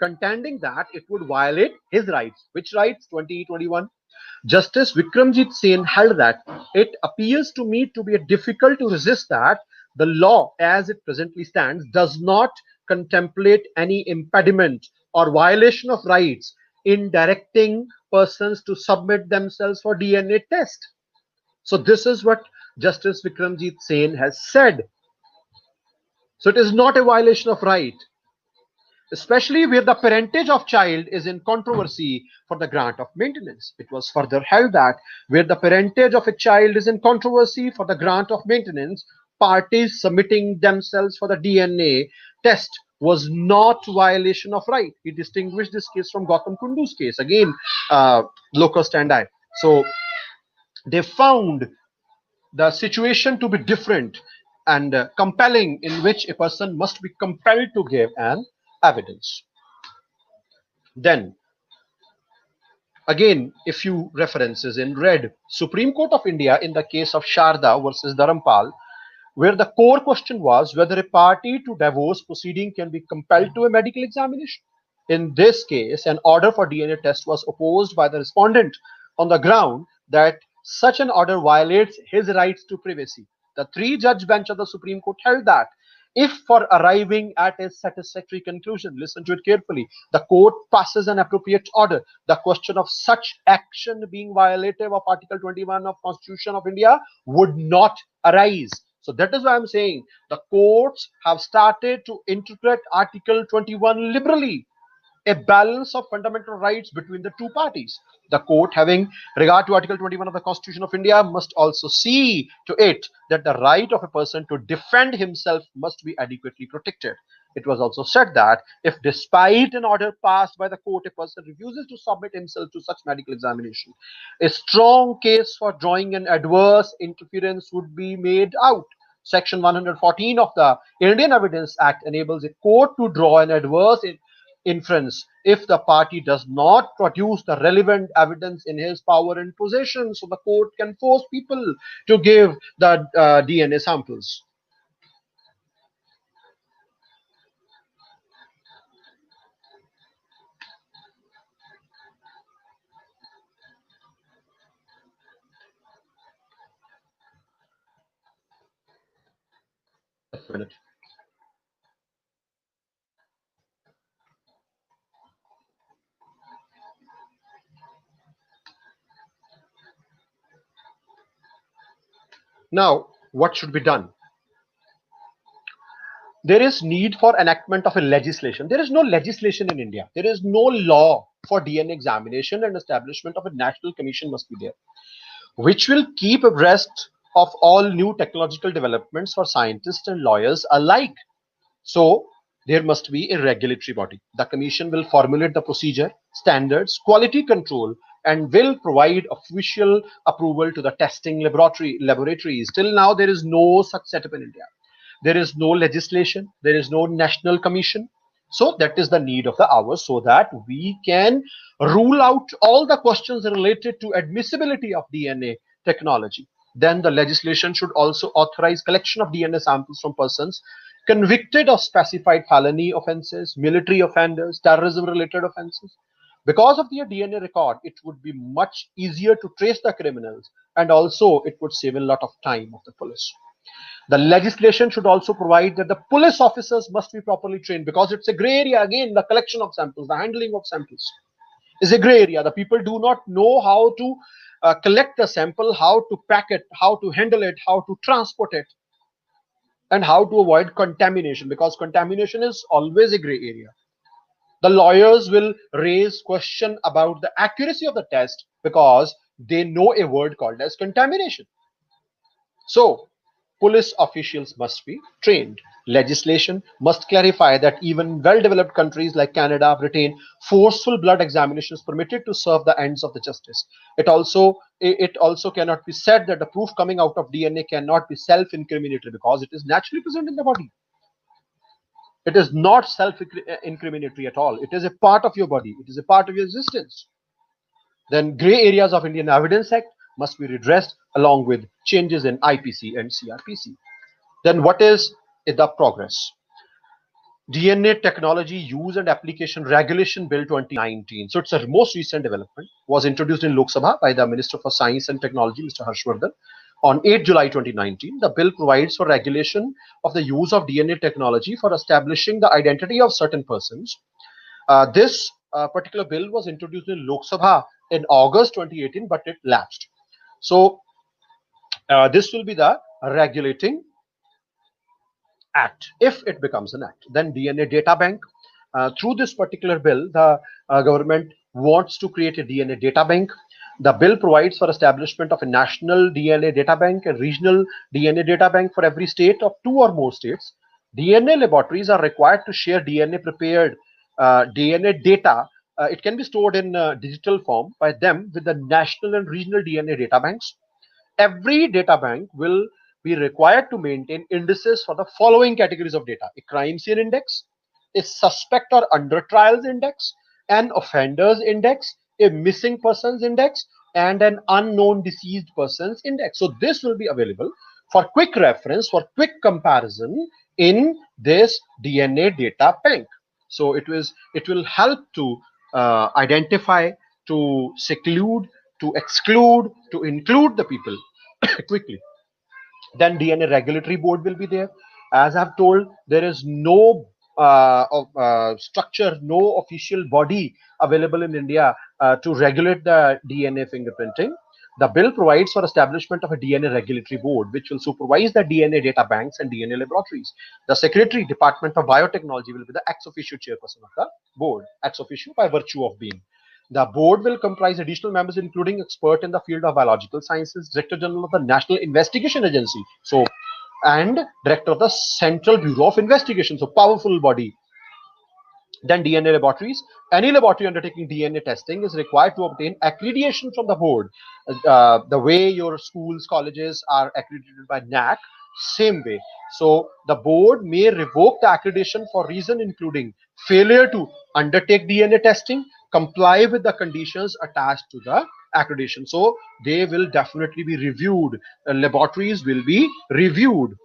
contending that it would violate his rights. Which rights? 2021. Justice Vikramjit Sen held that it appears to me to be difficult to resist that the law as it presently stands does not contemplate any impediment or violation of rights in directing persons to submit themselves for DNA test. So this is what Justice Vikramjit Sen has said. So it is not a violation of right. especially where the parentage of child is in controversy for the grant of maintenance. It was further held that where the parentage of a child is in controversy for the grant of maintenance, parties submitting themselves for the DNA test was not violation of right. He distinguished this case from Gautam Kundu's case. Again, locus standi. So they found the situation to be different and compelling, in which a person must be compelled to give an evidence. Then again, a few references in red. Supreme Court of India in the case of Sharda versus Dharampal, where the core question was whether a party to divorce proceeding can be compelled to a medical examination. In this case, an order for DNA test was opposed by the respondent on the ground that such an order violates his rights to privacy. The three-judge bench of the Supreme Court held that if, for arriving at a satisfactory conclusion, listen to it carefully, the court passes an appropriate order, the question of such action being violative of Article 21 of Constitution of India would not arise. So that is why I'm saying the courts have started to interpret Article 21 liberally, a balance of fundamental rights between the two parties. The court, having regard to Article 21 of the Constitution of India, must also see to it that the right of a person to defend himself must be adequately protected. It was also said that if, despite an order passed by the court, a person refuses to submit himself to such medical examination, a strong case for drawing an adverse interference would be made out. Section 114 of the Indian Evidence Act enables a court to draw an adverse inference if the party does not produce the relevant evidence in his power and possession. So the court can force people to give the DNA samples. Just a minute. Now, what should be done? There is need for enactment of a legislation. There is no legislation in India. There is no law for DNA examination, and establishment of a national commission must be there, which will keep abreast of all new technological developments for scientists and lawyers alike. So there must be a regulatory body. The commission will formulate the procedure, standards, quality control, and will provide official approval to the testing laboratories. Till now, there is no such setup in India. There is no legislation. There is no national commission. So that is the need of the hour, so that we can rule out all the questions related to admissibility of DNA technology. Then the legislation should also authorize collection of DNA samples from persons convicted of specified felony offenses, military offenders, terrorism related offenses. Because of their DNA record, it would be much easier to trace the criminals, and also it would save a lot of time of the police. The legislation should also provide that the police officers must be properly trained, because it's a gray area. Again, the collection of samples, the handling of samples is a gray area. The people do not know how to collect the sample, how to pack it, how to handle it, how to transport it, and how to avoid contamination, because contamination is always a gray area. The lawyers will raise question about the accuracy of the test because they know a word called as contamination. So police officials must be trained. Legislation must clarify that even well-developed countries like Canada, Britain, forceful blood examination is permitted to serve the ends of the justice. It also cannot be said that the proof coming out of DNA cannot be self-incriminatory, because it is naturally present in the body. It is not self-incriminatory at all. It is a part of your body. It is a part of your existence. Then gray areas of Indian Evidence Act must be redressed along with changes in IPC and CRPC. Then what is the progress? DNA Technology Use and Application Regulation Bill 2019. So it's a most recent development, was introduced in Lok Sabha by the Minister for Science and Technology, Mr. Harshvardhan, on 8 July 2019. The bill provides for regulation of the use of DNA technology for establishing the identity of certain persons. This particular bill was introduced in Lok Sabha in August 2018, but it lapsed. So this will be the regulating act if it becomes an act. Then DNA data bank. Through this particular bill, the government wants to create a DNA data bank. The bill provides for establishment of a national DNA data bank and regional DNA data bank for every state of 2 or more states. DNA laboratories are required to share DNA prepared DNA data. It can be stored in digital form by them with the national and regional DNA data banks. Every data bank will be required to maintain indices for the following categories of data: a crime scene index, a suspect or under trials index, an offenders index, a missing persons index, and an unknown deceased persons index. So this will be available for quick reference, for quick comparison in this DNA data bank. So it will help to identify, to seclude, to exclude, to include the people quickly. Then DNA regulatory board will be there. As I've told, there is no structure, no official body available in India to regulate the DNA fingerprinting. The bill provides for establishment of a DNA regulatory board, which will supervise the DNA data banks and DNA laboratories. The Secretary, Department of Biotechnology, will be the ex officio chairperson of the board, ex officio by virtue of being. The board will comprise additional members, including expert in the field of biological sciences, Director General of the National Investigation Agency, so, and Director of the Central Bureau of Investigation, so powerful body. Then DNA laboratories. Any laboratory undertaking DNA testing is required to obtain accreditation from the board. The way your schools, colleges are accredited by NAC, same way. So the board may revoke the accreditation for reason including failure to undertake DNA testing, comply with the conditions attached to the accreditation. So they will definitely be reviewed. Laboratories will be reviewed.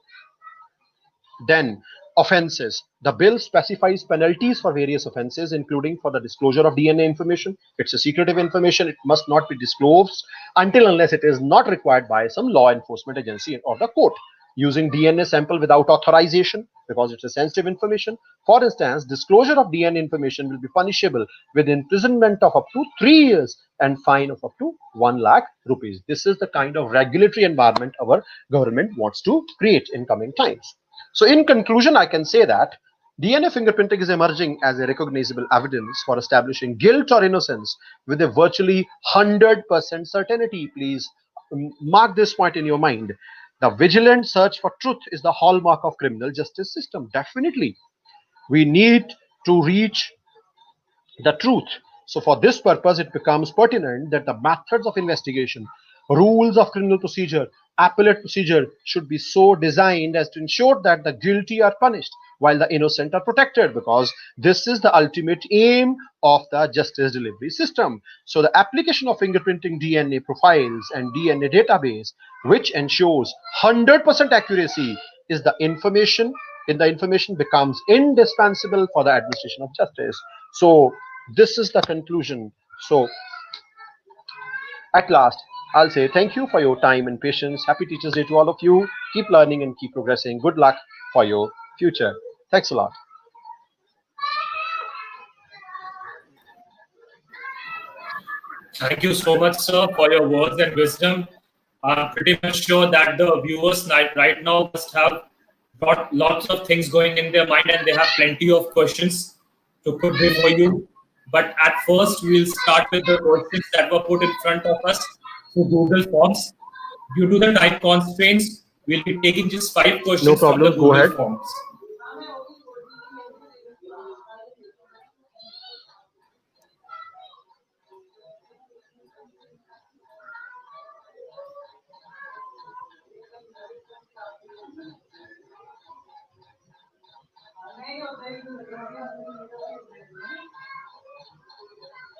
Then offenses. The bill specifies penalties for various offenses, including for the disclosure of DNA information. It's a secretive information. It must not be disclosed until unless it is not required by some law enforcement agency or the court. Using DNA sample without authorization, because it's a sensitive information. For instance, disclosure of DNA information will be punishable with imprisonment of up to 3 years and fine of up to 1 lakh rupees. This is the kind of regulatory environment our government wants to create in coming times. So in conclusion, I can say that DNA fingerprinting is emerging as a recognizable evidence for establishing guilt or innocence with a virtually 100% certainty. Please mark this point in your mind. The vigilant search for truth is the hallmark of criminal justice system. Definitely, we need to reach the truth. So for this purpose, it becomes pertinent that the methods of investigation, rules of criminal procedure, appellate procedure should be so designed as to ensure that the guilty are punished while the innocent are protected, because this is the ultimate aim of the justice delivery system. So the application of fingerprinting DNA profiles and DNA database, which ensures 100% accuracy, is the information becomes indispensable for the administration of justice. So this is the conclusion. So at last, I'll say thank you for your time and patience. Happy Teachers Day to all of you. Keep learning and keep progressing. Good luck for your future. Thanks a lot. Thank you so much, sir, for your words and wisdom. I'm pretty much sure that the viewers right now must have got lots of things going in their mind and they have plenty of questions to put before you. But at first, we'll start with the questions that were put in front of us through Google Forms. Due to the time constraints, we'll be taking just 5 No questions from the problem. Go Google ahead. Forms.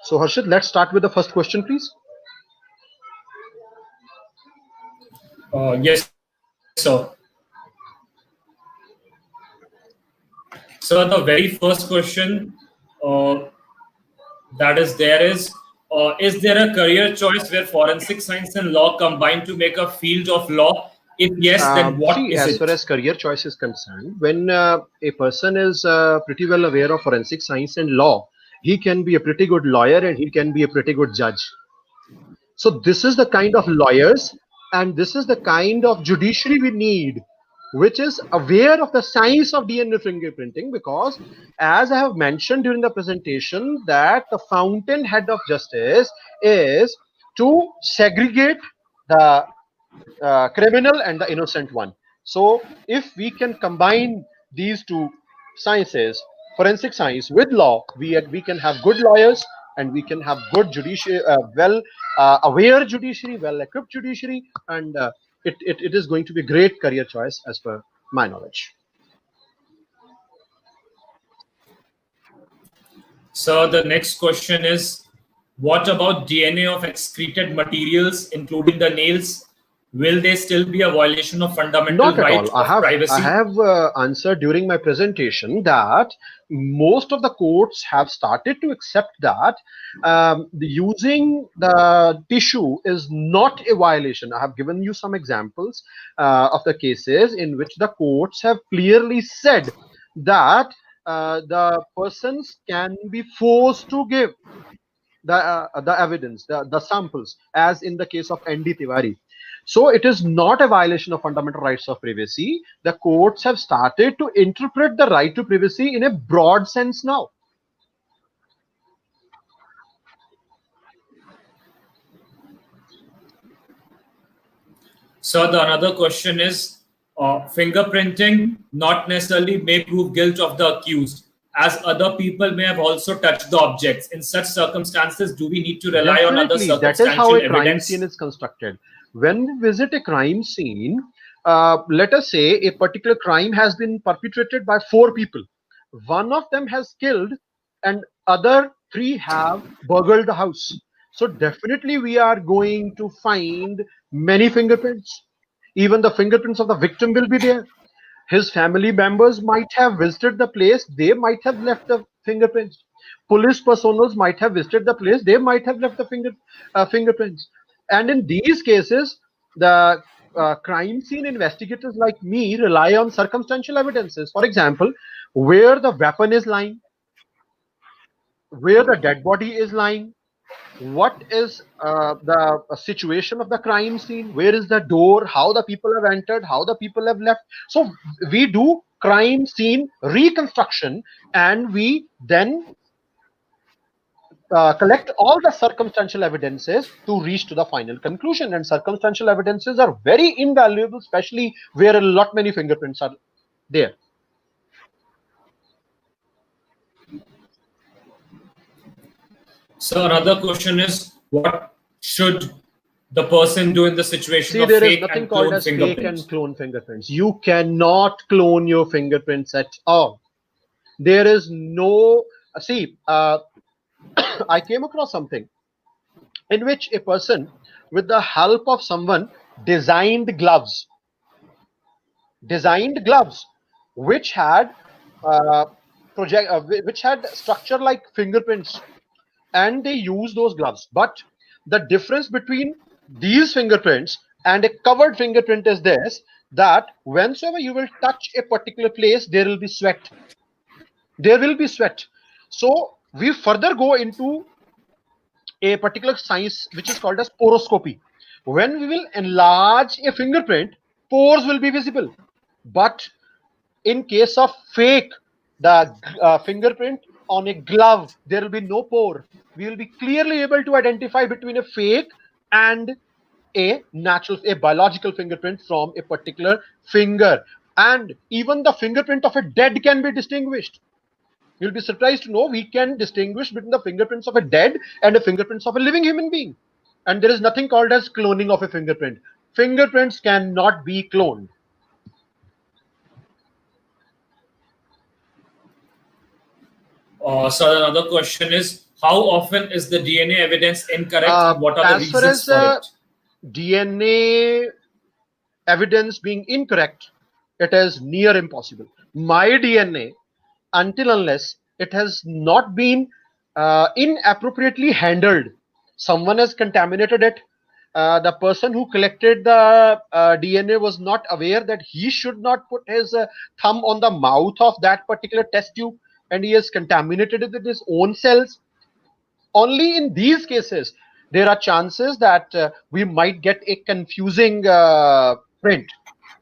So Harshit, let's start with the first question, please. Yes, sir. So the very first question that is there is there a career choice where forensic science and law combine to make a field of law? If yes, then what See, is as far it? as career choice is concerned, when a person is pretty well aware of forensic science and law, he can be a pretty good lawyer and he can be a pretty good judge. So this is the kind of lawyers and this is the kind of judiciary we need. which is aware of the science of DNA fingerprinting, because as I have mentioned during the presentation, that the fountainhead of justice is to segregate the criminal and the innocent one. So if we can combine these two sciences, forensic science with law, we can have good lawyers, and we can have good judiciary, well aware judiciary, well equipped judiciary, and it is going to be a great career choice as per my knowledge. So the next question is, what about DNA of excreted materials, including the nails? Will they still be a violation of fundamental Not at right all. of privacy? I have answered during my presentation that most of the courts have started to accept that using the tissue is not a violation. I have given you some examples of the cases in which the courts have clearly said that the persons can be forced to give the evidence, the samples, as in the case of N.D. Tiwari. So it is not a violation of fundamental rights of privacy. The courts have started to interpret the right to privacy in a broad sense now. So the another question is, fingerprinting not necessarily may prove guilt of the accused, as other people may have also touched the objects. In such circumstances, do we need to rely on other Definitely, that is how circumstantial a crime evidence? scene is constructed. When we visit a crime scene, let us say a particular crime has been perpetrated by 4 people. One of them has killed, and other 3 have burgled the house. So definitely we are going to find many fingerprints. Even the fingerprints of the victim will be there. His family members might have visited the place, they might have left the fingerprints. Police personals might have visited the place, they might have left the fingerprints. And in these cases, the crime scene investigators like me rely on circumstantial evidences. For example, where the weapon is lying, where the dead body is lying, what is the situation of the crime scene, where is the door, how the people have entered, how the people have left. So we do crime scene reconstruction, and we then collect all the circumstantial evidences to reach to the final conclusion. And circumstantial evidences are very invaluable, especially where a lot many fingerprints are there. So another question is, what should the person do in the situation See, of there is fake nothing and called clone as fake fingerprints? and clone fingerprints. You cannot clone your fingerprints at all. There is no, see, I came across something in which a person, with the help of someone, designed gloves, which had which had structure like fingerprints, and they use those gloves. But the difference between these fingerprints and a covered fingerprint is this, that whensoever you will touch a particular place, there will be sweat. So we further go into a particular science which is called as poroscopy. When we will enlarge a fingerprint, pores will be visible. But in case of fake, the fingerprint on a glove, there will be no pore. We will be clearly able to identify between a fake and a biological fingerprint from a particular finger. And even the fingerprint of a dead can be distinguished. You'll be surprised to know we can distinguish between the fingerprints of a dead and the fingerprints of a living human being. And there is nothing called as cloning of a fingerprint. Fingerprints cannot be cloned. So another question is, how often is the DNA evidence incorrect, and what are the As far reasons as for it? DNA evidence being incorrect, it is near impossible. My DNA, until unless it has not been inappropriately handled, someone has contaminated it, the person who collected the DNA was not aware that he should not put his thumb on the mouth of that particular test tube, and he has contaminated it with his own cells. Only in these cases there are chances that we might get a confusing print.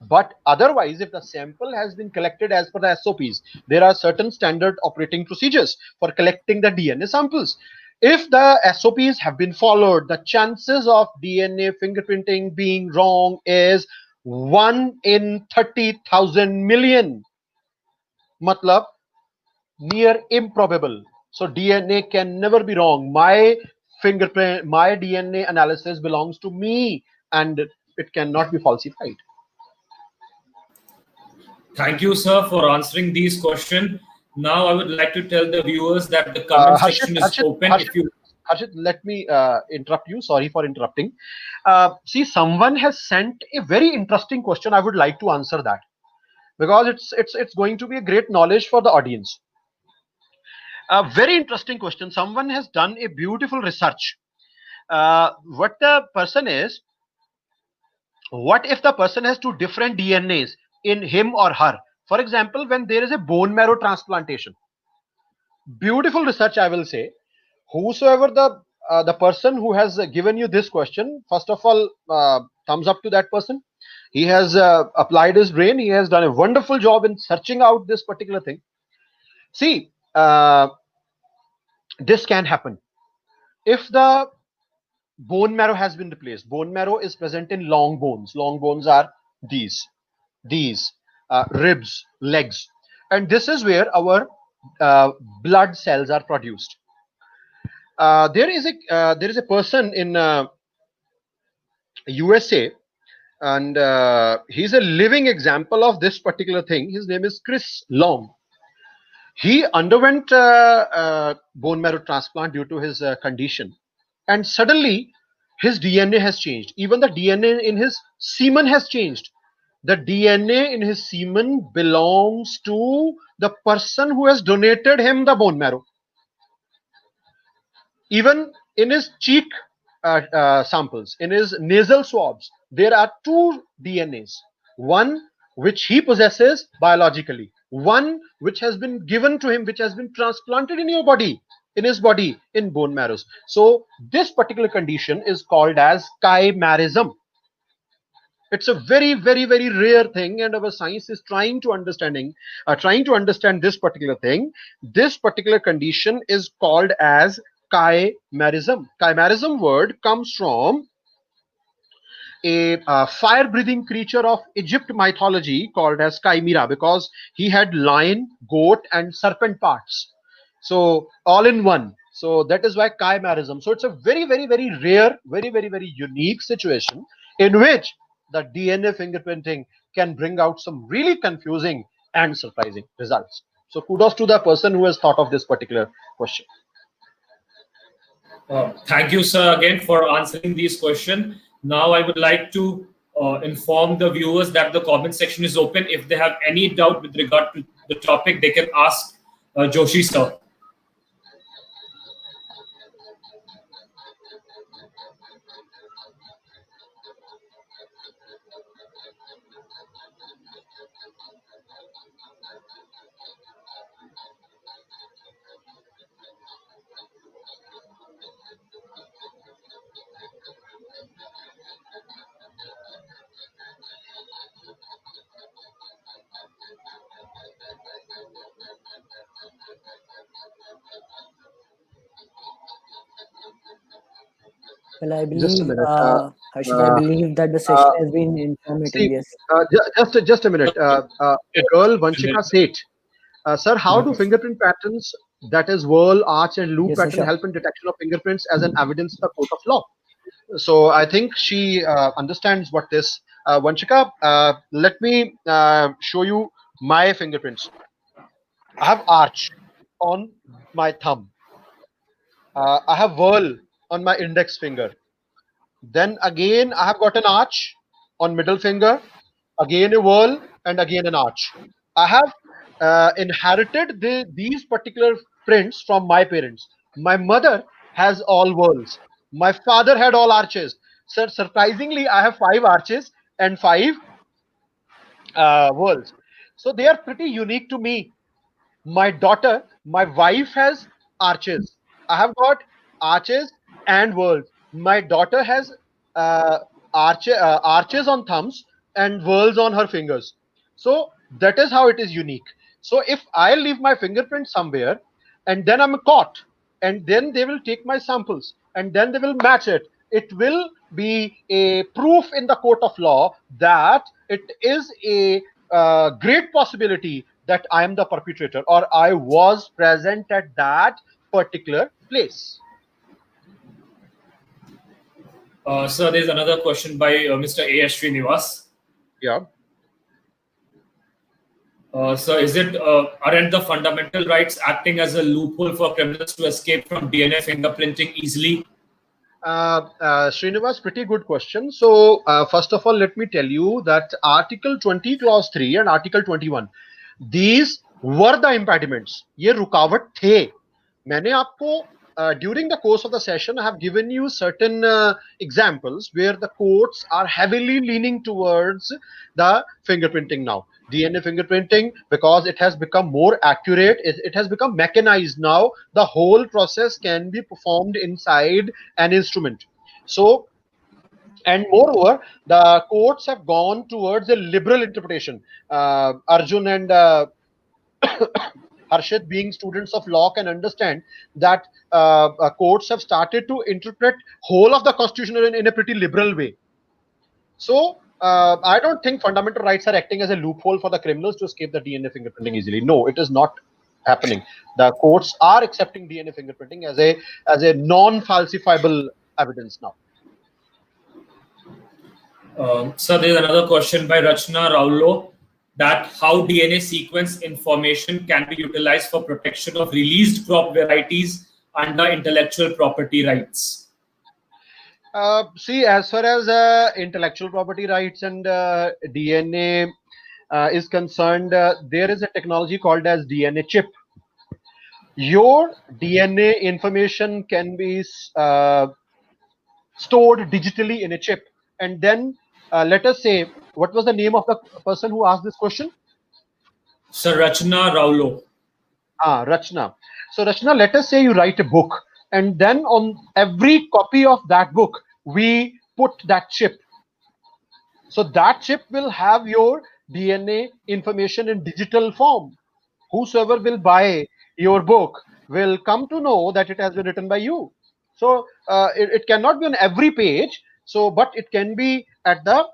But otherwise, if the sample has been collected as per the SOPs, there are certain standard operating procedures for collecting the DNA samples. If the SOPs have been followed, the chances of DNA fingerprinting being wrong is 1 in 30,000 million. Matlab, near improbable. So DNA can never be wrong. My fingerprint, my DNA analysis belongs to me, and it cannot be falsified. Thank you, sir, for answering these questions. Now, I would like to tell the viewers that the comment section is open. If you Harshit, let me interrupt you. Sorry for interrupting. See, someone has sent a very interesting question. I would like to answer that because it's going to be a great knowledge for the audience. A very interesting question. Someone has done a beautiful research. What the person is, what if the person has two different DNAs in him or her? For example, when there is a bone marrow transplantation, beautiful research, I will say. Whosoever the person who has given you this question, first of all, thumbs up to that person. He has applied his brain. He has done a wonderful job in searching out this particular thing. See, this can happen if the bone marrow has been replaced. Bone marrow is present in long bones. Long bones are these ribs, legs, and this is where our blood cells are produced. There is a person in USA, and he's a living example of this particular thing. His name is Chris Long. He underwent bone marrow transplant due to his condition, and suddenly his DNA has changed. Even the DNA in his semen has changed. The DNA in his semen belongs to the person who has donated him the bone marrow. Even in his cheek samples, in his nasal swabs, there are two DNAs. One which he possesses biologically, one which has been given to him, which has been transplanted in your body, in his body, in bone marrows. So this particular condition is called as chimerism. It's a very, very, very rare thing, and our science is trying to understand this particular thing. This particular condition is called as chimerism. Chimerism word comes from a fire-breathing creature of Egypt mythology called as chimera, because he had lion, goat, and serpent parts. So all in one. So that is why chimerism. So it's a very, very, very rare, very, very, very unique situation in which the DNA fingerprinting can bring out some really confusing and surprising results. So kudos to the person who has thought of this particular question. thank you, sir, again for answering these questions. Now, I would like to inform the viewers that the comment section is open. If they have any doubt with regard to the topic, they can ask Joshi, sir. Well, I Just a believe, minute. Harshit, I believe that the session Uh, has been informative. See, Yes. just a minute. A girl, Vanshika Seth. Sir, how do Yes. fingerprint patterns, that is whirl, arch, and loop Yes, sir, pattern, sure. help in detection of fingerprints as an evidence in the court of law? So I think she understands what this. Vanshika, let me show you my fingerprints. I have arch on my thumb. I have whirl on my index finger. Then again, I have got an arch on middle finger, again a whirl, and again an arch. I have inherited these particular prints from my parents. My mother has all whirls. My father had all arches. So surprisingly, I have 5 arches and 5 whirls. So they are pretty unique to me. My wife has arches. I have got arches and whirls. My daughter has uh, arches on thumbs, and whirls on her fingers. So that is how it is unique. So if I leave my fingerprint somewhere and then I'm caught, and then they will take my samples and then they will match it, it will be a proof in the court of law that it is a great possibility that I am the perpetrator or I was present at that particular place. Sir, there's another question by Mr. A.S. Srinivas. Yeah. So aren't the fundamental rights acting as a loophole for criminals to escape from DNA fingerprinting easily? Srinivas, pretty good question. So first of all, let me tell you that Article 20 Clause 3 and Article 21, these were the impediments. ये रुकावट थे. मैंने आपको during the course of the session, I have given you certain examples where the courts are heavily leaning towards the fingerprinting now. DNA fingerprinting, because it has become more accurate, it has become mechanized now. The whole process can be performed inside an instrument. So, and moreover, the courts have gone towards a liberal interpretation. Arjun and Harshit, being students of law, can understand that courts have started to interpret whole of the constitution in a pretty liberal way. So I don't think fundamental rights are acting as a loophole for the criminals to escape the DNA fingerprinting easily. No, it is not happening. The courts are accepting DNA fingerprinting as a non-falsifiable evidence now. Sir, there's another question by Rachna Raulo, that how DNA sequence information can be utilized for protection of released crop varieties under intellectual property rights. See, as far as intellectual property rights and DNA is concerned, there is a technology called as DNA chip. Your DNA information can be stored digitally in a chip, and then let us say, what was the name of the person who asked this question? Sir, Rachna Raulo. Rachna. So Rachna, let us say you write a book, and then on every copy of that book, we put that chip. So that chip will have your DNA information in digital form. Whosoever will buy your book will come to know that it has been written by you. So it cannot be on every page. So, but it can be at the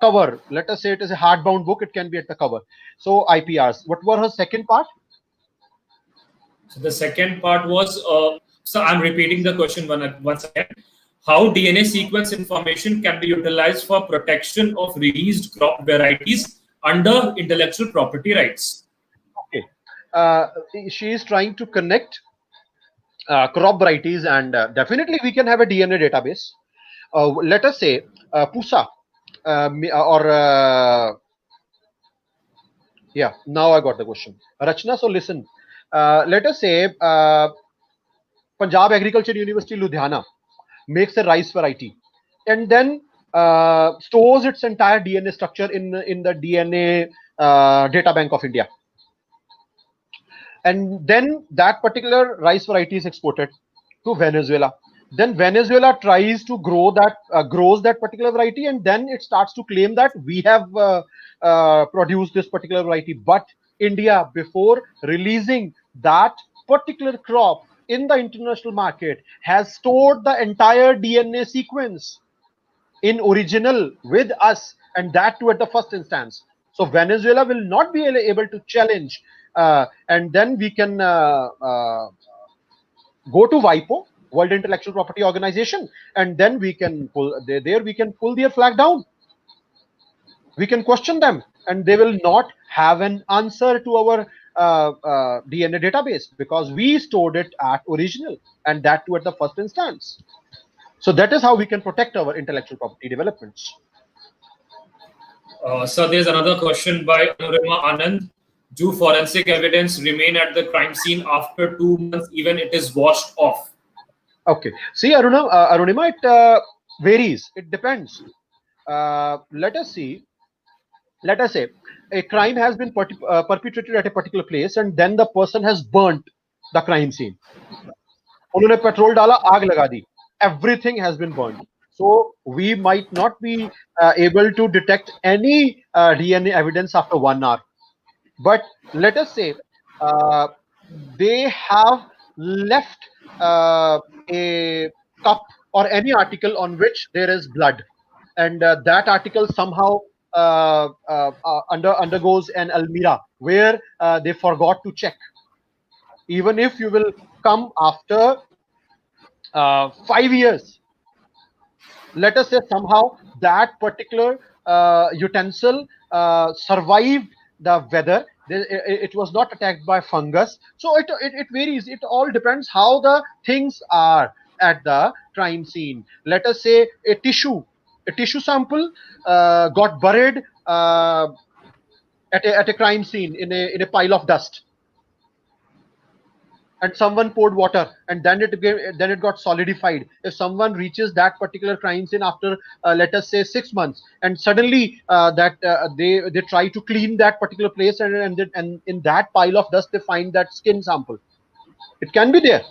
cover. Let us say it is a hardbound book. It can be at the cover. So IPRs. What were her second part? So the second part was, so I'm repeating the question once again. How DNA sequence information can be utilized for protection of released crop varieties under intellectual property rights? Okay. She is trying to connect crop varieties, and definitely we can have a DNA database. Let us say Pusa yeah, now I got the question. Rachna, so listen. Let us say Punjab Agriculture University, Ludhiana makes a rice variety and then stores its entire DNA structure in the DNA data bank of India. And then that particular rice variety is exported to Venezuela. Then Venezuela tries to grows that particular variety, and then it starts to claim that we have produced this particular variety. But India, before releasing that particular crop in the international market, has stored the entire DNA sequence in original with us, and that too at the first instance. So Venezuela will not be able to challenge, and then we can go to WIPO, World Intellectual Property Organization, and then we can pull their flag down. We can question them, and they will not have an answer to our DNA database because we stored it at original, and that too at the first instance. So that is how we can protect our intellectual property developments. So there's another question by Anurima Anand. Do forensic evidence remain at the crime scene after 2 months, even it is washed off? Okay. See, Arunima, it varies. It depends. Let us say a crime has been perpetrated at a particular place, and then the person has burnt the crime scene. उन्होंने petrol डाला, आग लगा दी. Everything has been burned. So we might not be able to detect any DNA evidence after 1 hour. But let us say uh, they have left a cup or any article on which there is blood, and that article somehow undergoes an almirah where they forgot to check. Even if you will come after 5 years, let us say somehow that particular utensil survived the weather. It was not attacked by fungus. So it varies. It all depends how the things are at the crime scene. Let us say a tissue sample got buried at a crime scene in a pile of dust, and someone poured water, and then it got solidified. If someone reaches that particular crime scene after let us say 6 months, and suddenly that they try to clean that particular place, and in that pile of dust they find that skin sample, it can be there.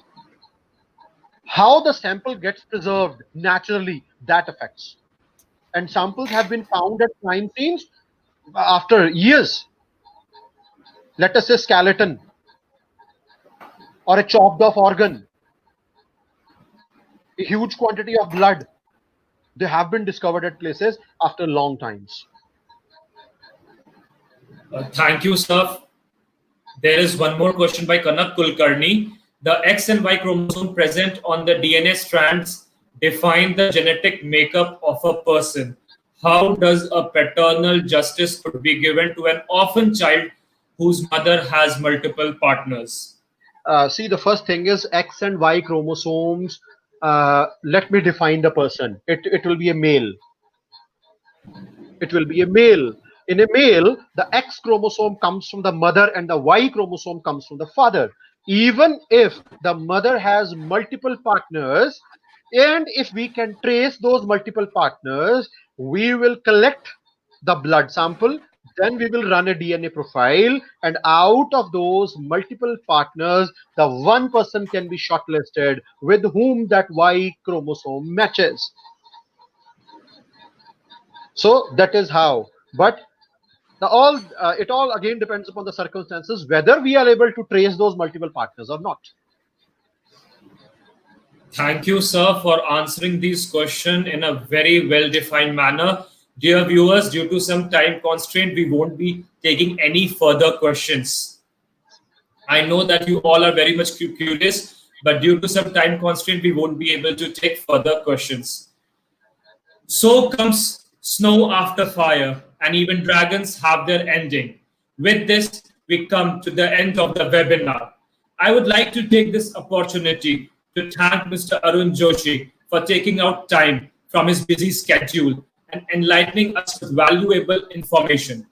How the sample gets preserved naturally, that affects. And samples have been found at crime scenes after years. Let us say skeleton or a chopped off organ, a huge quantity of blood, they have been discovered at places after long times. Thank you, sir. There is one more question by Kanak Kulkarni. The X and Y chromosome present on the DNA strands define the genetic makeup of a person. How does a paternal justice could be given to an orphan child whose mother has multiple partners? See, the first thing is X and Y chromosomes. Let me define the person. It will be a male. It will be a male. In a male, the X chromosome comes from the mother and the Y chromosome comes from the father. Even if the mother has multiple partners, and if we can trace those multiple partners, we will collect the blood sample, then we will run a DNA profile, and out of those multiple partners, the one person can be shortlisted with whom that Y chromosome matches. So that is how. But it all again depends upon the circumstances whether we are able to trace those multiple partners or not. Thank you, sir, for answering these questions in a very well-defined manner. Dear viewers, due to some time constraint, we won't be taking any further questions. I know that you all are very much curious, but due to some time constraint, we won't be able to take further questions. So comes snow after fire, and even dragons have their ending. With this, we come to the end of the webinar. I would like to take this opportunity to thank Mr. Arun Joshi for taking out time from his busy schedule and enlightening us with valuable information.